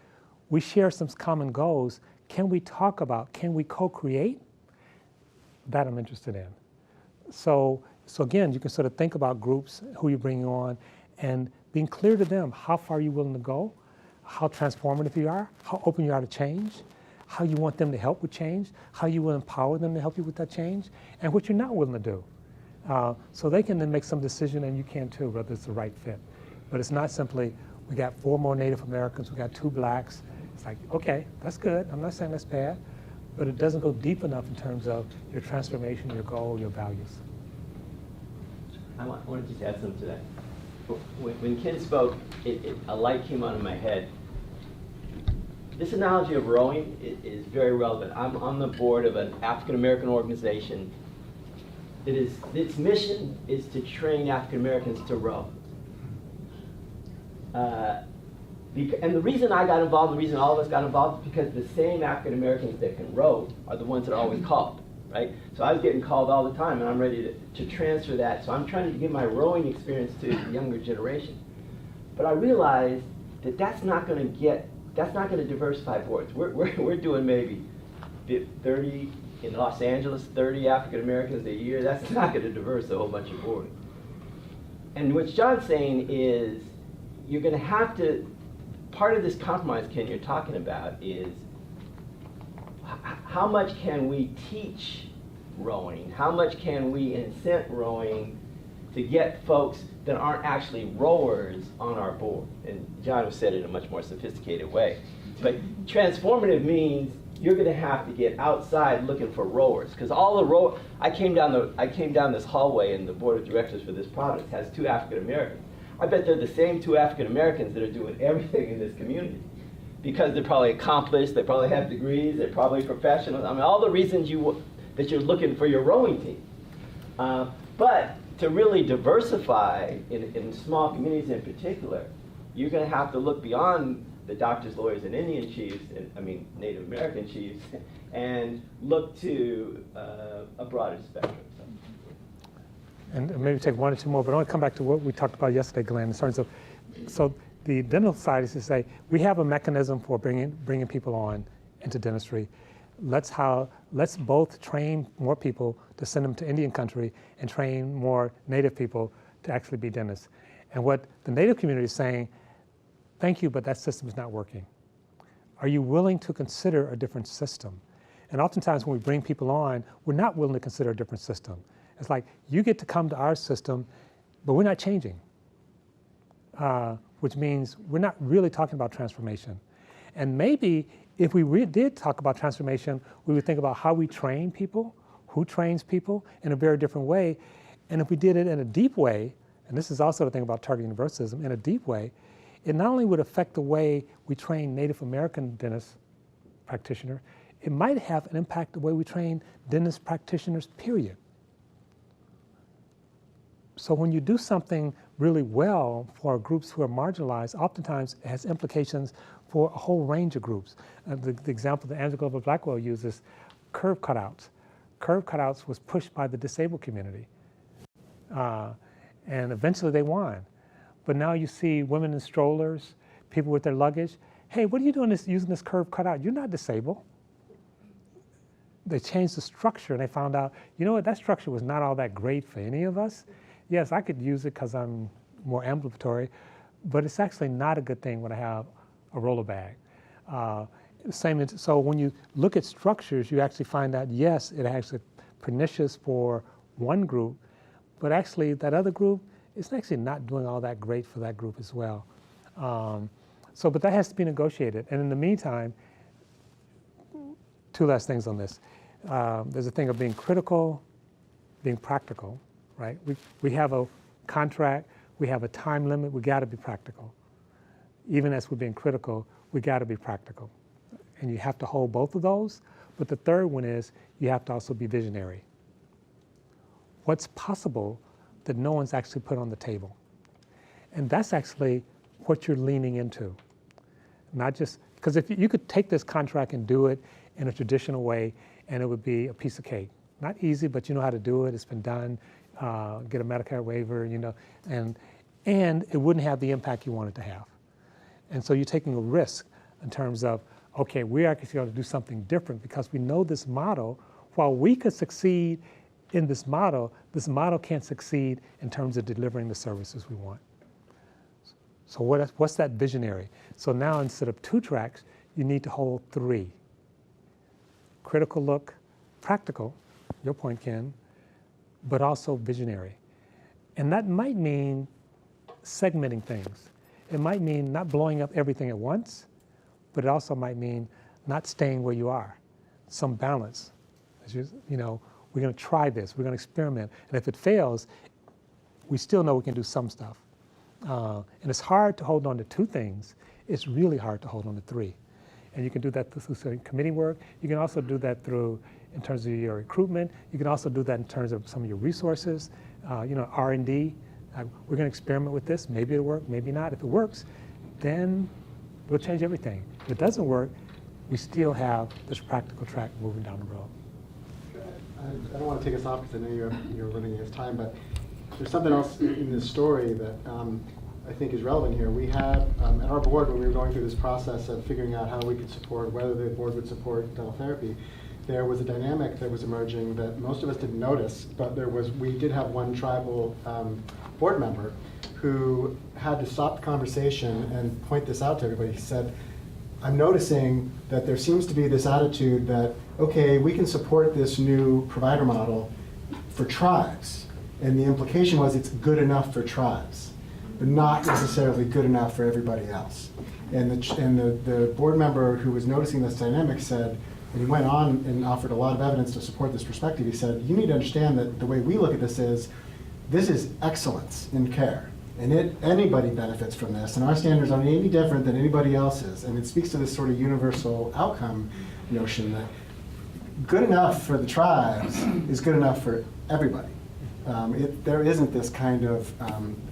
we share some common goals, can we talk about, can we co-create? That I'm interested in. So again, you can sort of think about groups, who you're bringing on, and being clear to them how far you're willing to go, how transformative you are, how open you are to change, how you want them to help with change, how you will empower them to help you with that change, and what you're not willing to do. So they can then make some decision, and you can too, whether it's the right fit. But it's not simply, we got 4 more Native Americans, we got 2 blacks. It's like, okay, that's good. I'm not saying that's bad, but it doesn't go deep enough in terms of your transformation, your goal, your values. I want to just add something to that. When Ken spoke, a light came on in my head. This analogy of rowing is very relevant. I'm on the board of an African American organization. Its mission is to train African Americans to row. And the reason I got involved, the reason all of us got involved, is because the same African Americans that can row are the ones that are always called, right? So I was getting called all the time, and I'm ready to transfer that. So I'm trying to give my rowing experience to the younger generation. But I realized that that's not going to diversify boards. We're doing maybe 30 in Los Angeles, 30 African Americans a year. That's not going to diverse a whole bunch of boards. And what John's saying is, you're going to have to. Part of this compromise, Ken, you're talking about is how much can we teach rowing? How much can we incent rowing to get folks that aren't actually rowers on our board? And John said it in a much more sophisticated way. But transformative means you're going to have to get outside looking for rowers, because all the I came down this hallway, and the board of directors for this product has 2 African Americans. I bet they're the same 2 African Americans that are doing everything in this community, because they're probably accomplished, they probably have degrees, they're probably professionals. I mean, all the reasons that you're looking for your rowing team. But to really diversify in small communities in particular, you're going to have to look beyond the doctors, lawyers, and Indian chiefs, Native American chiefs, and look to a broader spectrum. And maybe take 1 or 2 more, but I want to come back to what we talked about yesterday, Glenn, in terms of, so the dental side is to say, we have a mechanism for bringing people on into dentistry. Let's both train more people to send them to Indian country and train more Native people to actually be dentists. And what the Native community is saying, thank you, but that system is not working. Are you willing to consider a different system? And oftentimes when we bring people on, we're not willing to consider a different system. It's like, you get to come to our system, but we're not changing, which means we're not really talking about transformation. And maybe if we did talk about transformation, we would think about how we train people, who trains people in a very different way. And if we did it in a deep way, and this is also the thing about target universalism, in a deep way, it not only would affect the way we train Native American dentist practitioners, it might have an impact the way we train dentist practitioners, period. So when you do something really well for groups who are marginalized, oftentimes it has implications for a whole range of groups. The example that Angela Glover Blackwell uses, curve cutouts. Curve cutouts was pushed by the disabled community. And eventually they won. But now you see women in strollers, people with their luggage. Hey, what are you doing using this curve cutout? You're not disabled. They changed the structure, and they found out, you know what, that structure was not all that great for any of us. Yes, I could use it because I'm more ambulatory, but it's actually not a good thing when I have a roller bag. So when you look at structures, you actually find out, yes, it actually pernicious for one group, but actually that other group is actually not doing all that great for that group as well. But that has to be negotiated. And in the meantime, two last things on this. There's a thing of being critical, being practical, right? We have a contract, we have a time limit, we gotta be practical. Even as we're being critical, we gotta be practical. And you have to hold both of those. But the third one is you have to also be visionary. What's possible that no one's actually put on the table? And that's actually what you're leaning into. Not just, because if you could take this contract and do it in a traditional way, and it would be a piece of cake. Not easy, but you know how to do it, it's been done, get a Medicare waiver, you know, and it wouldn't have the impact you want it to have. And so you're taking a risk in terms of, okay, we're actually going to do something different because we know this model, while we could succeed in this model can't succeed in terms of delivering the services we want. So what's that visionary? So now instead of 2 tracks, you need to hold 3. Critical look, practical, your point, Ken, but also visionary. And that might mean segmenting things. It might mean not blowing up everything at once, but it also might mean not staying where you are. Some balance. You know, we're going to try this, we're going to experiment. And if it fails, we still know we can do some stuff. And it's hard to hold on to 2 things. It's really hard to hold on to 3. And you can do that through committee work. You can also do that through, in terms of your recruitment. You can also do that in terms of some of your resources, you know, R&D. We're going to experiment with this. Maybe it'll work, maybe not. If it works, then we'll change everything. If it doesn't work, we still have this practical track moving down the road. I don't want to take us off because I know you're running out of time, but there's something else in this story that I think is relevant here. We had, at our board, when we were going through this process of figuring out how we could support, whether the board would support dental therapy, there was a dynamic that was emerging that most of us didn't notice, but we did have one tribal board member who had to stop the conversation and point this out to everybody. He said, I'm noticing that there seems to be this attitude that, okay, we can support this new provider model for tribes. And the implication was it's good enough for tribes, but not necessarily good enough for everybody else. And the board member who was noticing this dynamic said, and he went on and offered a lot of evidence to support this perspective, he said, you need to understand that the way we look at this is excellence in care. And anybody benefits from this, and our standards aren't any different than anybody else's. And it speaks to this sort of universal outcome notion that good enough for the tribes is good enough for everybody. There isn't this kind of,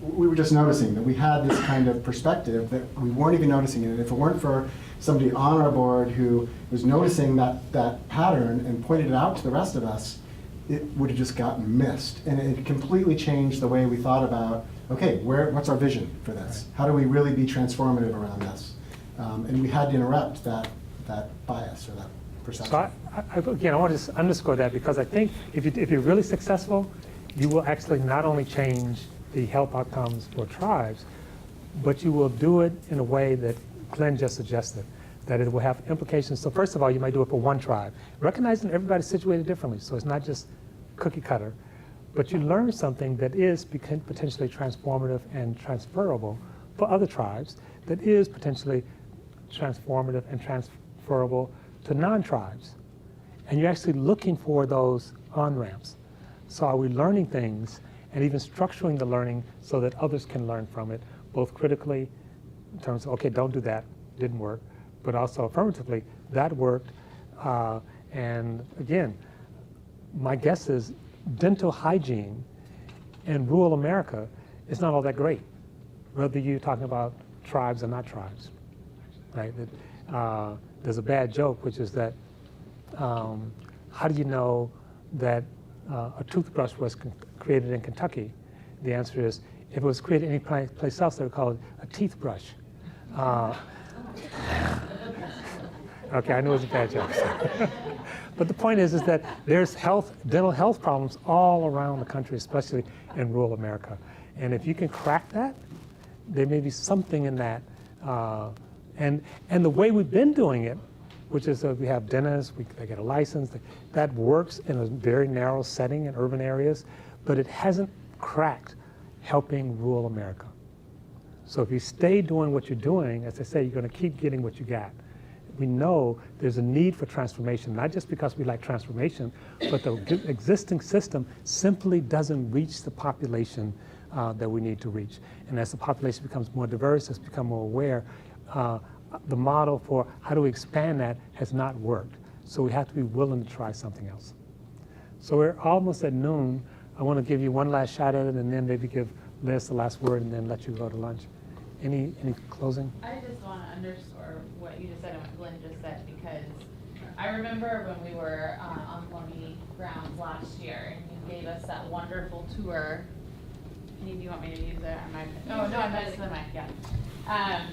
we were just noticing that we had this kind of perspective that we weren't even noticing it. And if it weren't for somebody on our board who was noticing that pattern and pointed it out to the rest of us, it would have just gotten missed. And it completely changed the way we thought about, okay, what's our vision for this? How do we really be transformative around this? And we had to interrupt that bias or that perception. So again, I want to underscore that because I think if you're really successful, you will actually not only change the health outcomes for tribes, but you will do it in a way that Glenn just suggested, that it will have implications. So first of all, you might do it for one tribe, recognizing everybody's situated differently, so it's not just cookie cutter, but you learn something that is potentially transformative and transferable for other tribes, that is potentially transformative and transferable to non-tribes. And you're actually looking for those on-ramps. So are we learning things and even structuring the learning so that others can learn from it, both critically in terms of, okay, don't do that, didn't work, but also affirmatively, that worked. And again, my guess is dental hygiene in rural America is not all that great, whether you're talking about tribes or not tribes, right? There's a bad joke, which is that how do you know that a toothbrush was created in Kentucky? The answer is, if it was created any place else, they would call it a teeth brush. Okay, I know it's a bad joke. But the point is that there's dental health problems all around the country, especially in rural America. And if you can crack that, there may be something in that. And the way we've been doing it which is we have dentists, they get a license. That works in a very narrow setting in urban areas, but it hasn't cracked helping rural America. So if you stay doing what you're doing, as I say, you're going to keep getting what you got. We know there's a need for transformation, not just because we like transformation, but the existing system simply doesn't reach the population that we need to reach. And as the population becomes more diverse, has become more aware, the model for how do we expand that has not worked. So we have to be willing to try something else. So we're almost at noon. I want to give you one last shot at it, and then maybe give Liz the last word, and then let you go to lunch. Any closing? I just want to underscore what you just said and what Glenn just said, because I remember when we were on Lummi grounds last year, and you gave us that wonderful tour. Do you want me to use it? Oh, no, I'm not the mic, yeah.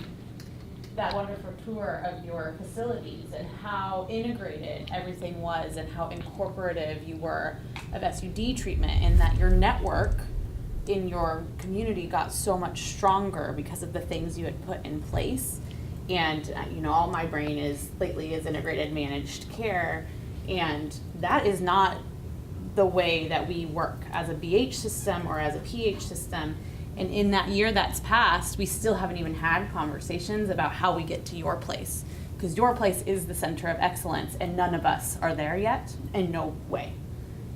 That wonderful tour of your facilities and how integrated everything was and how incorporative you were of SUD treatment, and that your network in your community got so much stronger because of the things you had put in place. And all my brain is lately is integrated managed care, and that is not the way that we work as a BH system or as a PH system. And in that year that's passed, we still haven't even had conversations about how we get to your place, because your place is the center of excellence, and none of us are there yet, and no way.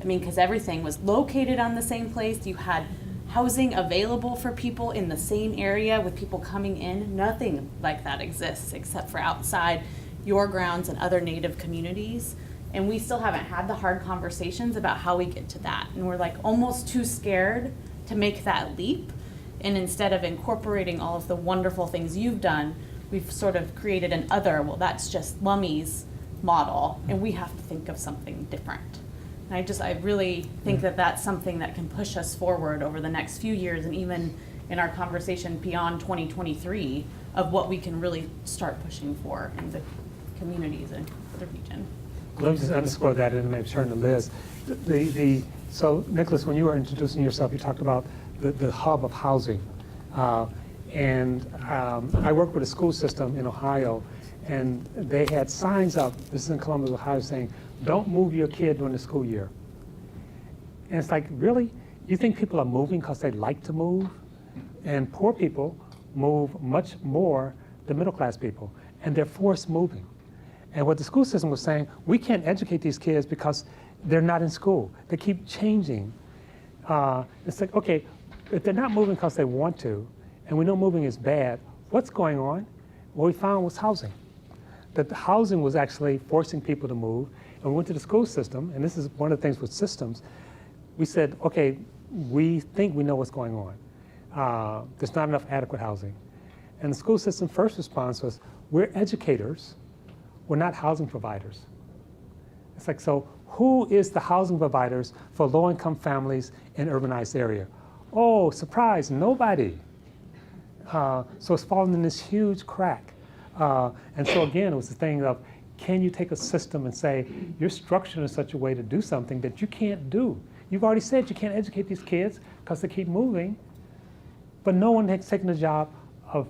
I mean, because everything was located on the same place. You had housing available for people in the same area with people coming in. Nothing like that exists except for outside your grounds and other Native communities. And we still haven't had the hard conversations about how we get to that. And we're like almost too scared to make that leap. And instead of incorporating all of the wonderful things you've done, we've sort of created an other, well, that's just Lummi's model, and we have to think of something different. And I really think that that's something that can push us forward over the next few years, and even in our conversation beyond 2023 of what we can really start pushing for in the communities and the region. Let me just underscore that and maybe turn to Liz. So Nicholas, when you were introducing yourself, you talked about the hub of housing. I work with a school system in Ohio, and they had signs up, this is in Columbus, Ohio, saying, don't move your kid during the school year. And it's like, really? You think people are moving because they like to move? And poor people move much more than middle class people, and they're forced moving. And what the school system was saying, we can't educate these kids because they're not in school. They keep changing. It's like, okay, if they're not moving because they want to, and we know moving is bad, what's going on? What we found was housing. That the housing was actually forcing people to move. And we went to the school system, and this is one of the things with systems. We said, okay, we think we know what's going on. There's not enough adequate housing. And the school system first response was, we're educators, we're not housing providers. It's like, so who is the housing providers for low-income families in urbanized area? Oh, surprise, nobody. So it's fallen in this huge crack. And so again, it was the thing of, can you take a system and say, you're structured in such a way to do something that you can't do? You've already said you can't educate these kids because they keep moving, but no one has taken the job of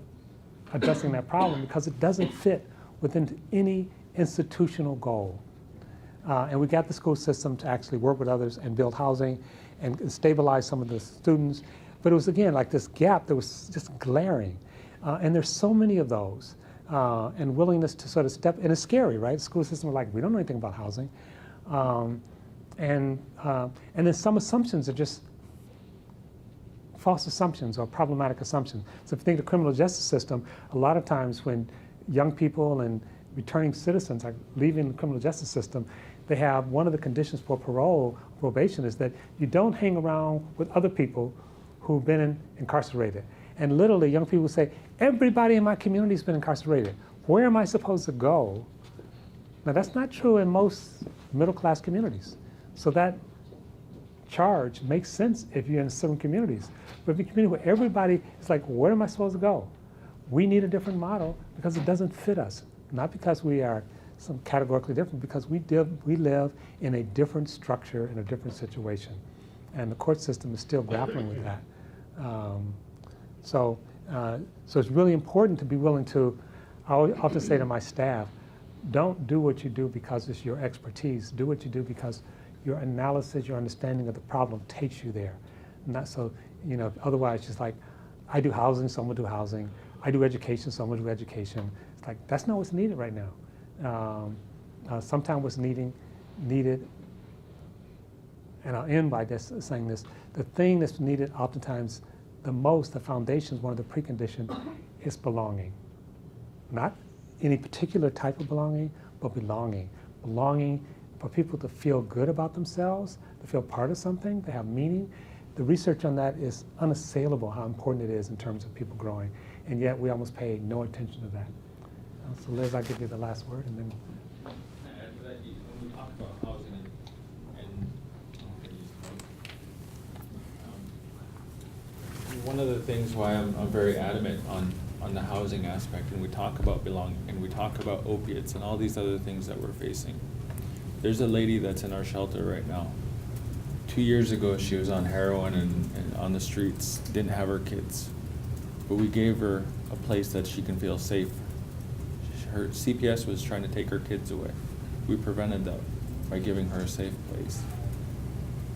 addressing that problem because it doesn't fit within any institutional goal. And we got the school system to actually work with others and build housing and stabilize some of the students. But it was, again, like this gap that was just glaring. And there's so many of those. And willingness to sort of step, and it's scary, right? The school system are like, we don't know anything about housing. And then some assumptions are just false assumptions or problematic assumptions. So if you think the criminal justice system, a lot of times when young people and returning citizens are leaving the criminal justice system, they have one of the conditions for probation is that you don't hang around with other people who've been incarcerated. And literally young people say, everybody in my community has been incarcerated. Where am I supposed to go? Now that's not true in most middle class communities. So that charge makes sense if you're in certain communities. But if you're in a community where everybody is like, where am I supposed to go? We need a different model because it doesn't fit us. Not because we are some categorically different, because we live in a different structure, in a different situation. And the court system is still grappling with that. So it's really important to be willing to, I often say to my staff, don't do what you do because it's your expertise. Do what you do because your analysis, your understanding of the problem takes you there. Not so, otherwise just like, I do housing, someone will do housing. I do education, someone will do education. It's like, that's not what's needed right now. Sometimes what's needed, and I'll end by this, saying this, the thing that's needed oftentimes the most, the foundation is one of the preconditions, is belonging. Not any particular type of belonging, but belonging. Belonging for people to feel good about themselves, to feel part of something, to have meaning. The research on that is unassailable, how important it is in terms of people growing. And yet we almost pay no attention to that. So Liz, I'll give you the last word, and then. When we talk about housing one of the things why I'm very adamant on the housing aspect, and we talk about belonging, and we talk about opiates and all these other things that we're facing. There's a lady that's in our shelter right now. 2 years ago, she was on heroin and on the streets, didn't have her kids. But we gave her a place that she can feel safe. Her CPS was trying to take her kids away. We prevented that by giving her a safe place.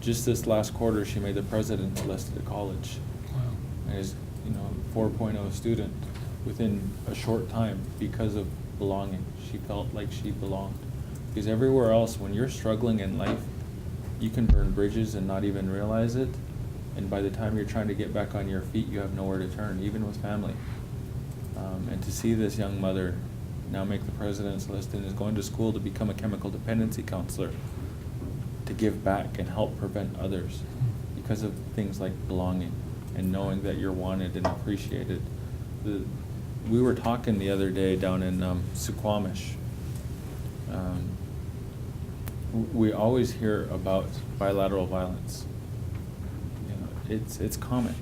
Just this last quarter, she made the president's list at college. Wow. As 4.0 student within a short time because of belonging. She felt like she belonged. Because everywhere else, when you're struggling in life, you can burn bridges and not even realize it. And by the time you're trying to get back on your feet, you have nowhere to turn, even with family. And to see this young mother now make the president's list and is going to school to become a chemical dependency counselor, to give back and help prevent others because of things like belonging and knowing that you're wanted and appreciated. We were talking the other day down in Suquamish. We always hear about bilateral violence. It's common,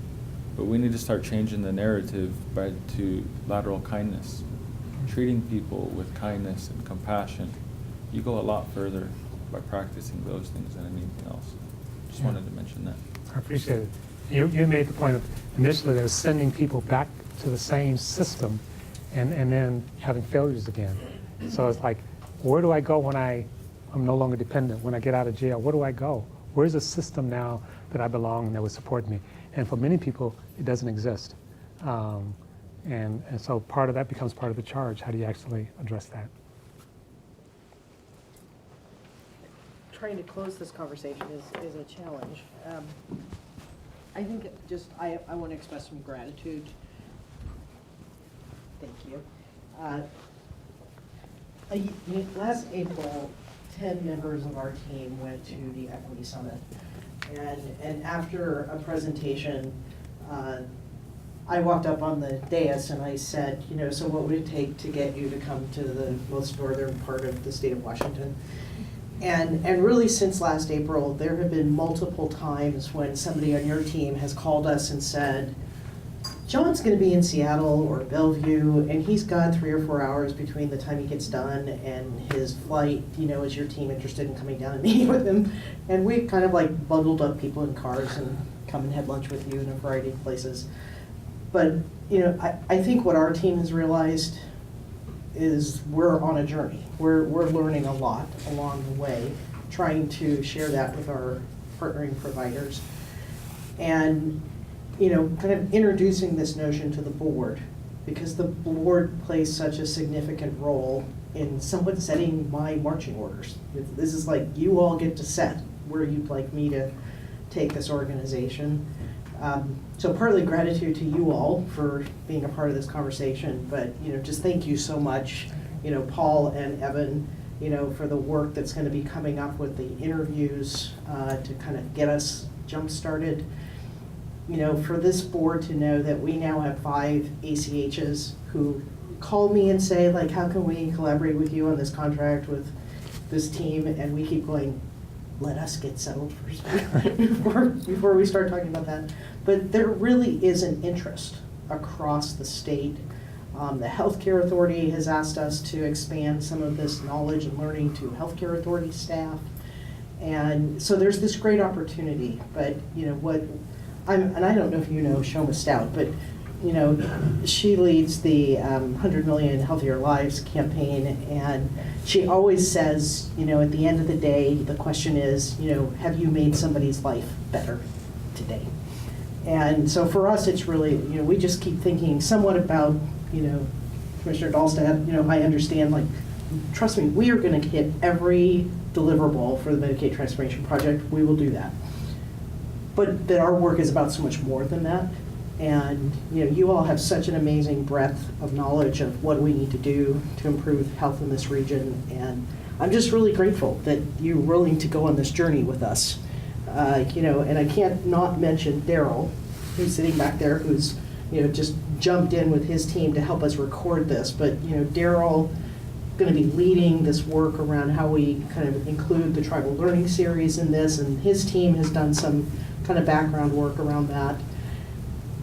but we need to start changing the narrative to lateral kindness, treating people with kindness and compassion. You go a lot further by practicing those things than anything else. Just wanted to mention that. I appreciate it. You made the point of initially they're sending people back to the same system and then having failures again. So it's like, where do I go when I'm no longer dependent? When I get out of jail, where do I go? Where's the system now that I belong and that would support me? And for many people, it doesn't exist. And so part of that becomes part of the charge. How do you actually address that? Trying to close this conversation is a challenge. I think I want to express some gratitude. Thank you. Last April, 10 members of our team went to the Equity Summit. And after a presentation, I walked up on the dais and I said, so what would it take to get you to come to the most northern part of the state of Washington? And really since last April, there have been multiple times when somebody on your team has called us and said, John's going to be in Seattle or Bellevue, and he's got 3 or 4 hours between the time he gets done and his flight. Is your team interested in coming down and meeting with him? And we kind of like bundled up people in cars and come and have lunch with you in a variety of places. But, I think what our team has realized is we're on a journey. We're learning a lot along the way, trying to share that with our partnering providers. And kind of introducing this notion to the board, because the board plays such a significant role in somewhat setting my marching orders. This is like, you all get to set where you'd like me to take this organization. So partly gratitude to you all for being a part of this conversation, but just thank you so much, Paul and Evan, for the work that's going to be coming up with the interviews to kind of get us jump-started. For this board to know that we now have 5 ACHs who call me and say, like, how can we collaborate with you on this contract with this team? And we keep going, let us get settled first before we start talking about that. But there really is an interest across the state. The Healthcare Authority has asked us to expand some of this knowledge and learning to Healthcare Authority staff. And so there's this great opportunity, but and I don't know if you know Shoma Stout, but you know, she leads the 100 Million Healthier Lives campaign, and she always says, you know, at the end of the day, the question is, you know, have you made somebody's life better today? And so for us, it's really, you know, we just keep thinking somewhat about, you know, Commissioner Dahlstad, you know, I understand, like, trust me, we are going to hit every deliverable for the Medicaid Transformation Project. We will do that. But that our work is about so much more than that. And, you know, you all have such an amazing breadth of knowledge of what we need to do to improve health in this region. And I'm just really grateful that you're willing to go on this journey with us. You know, and I can't not mention Daryl, who's sitting back there, who's, you know, just jumped in with his team to help us record this. But, you know, Daryl going to be leading this work around how we kind of include the tribal learning series in this, and his team has done some kind of background work around that.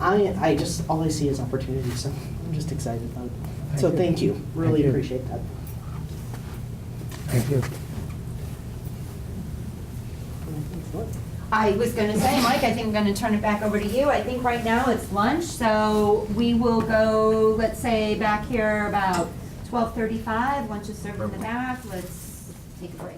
I just, all I see is opportunity, so I'm just excited about it. So thank you, really appreciate that. Thank you. I was going to say, Mike, I think I'm going to turn it back over to you. I think right now it's lunch, so we will go, let's say, back here about 12:35. Lunch is served in the back. Let's take a break.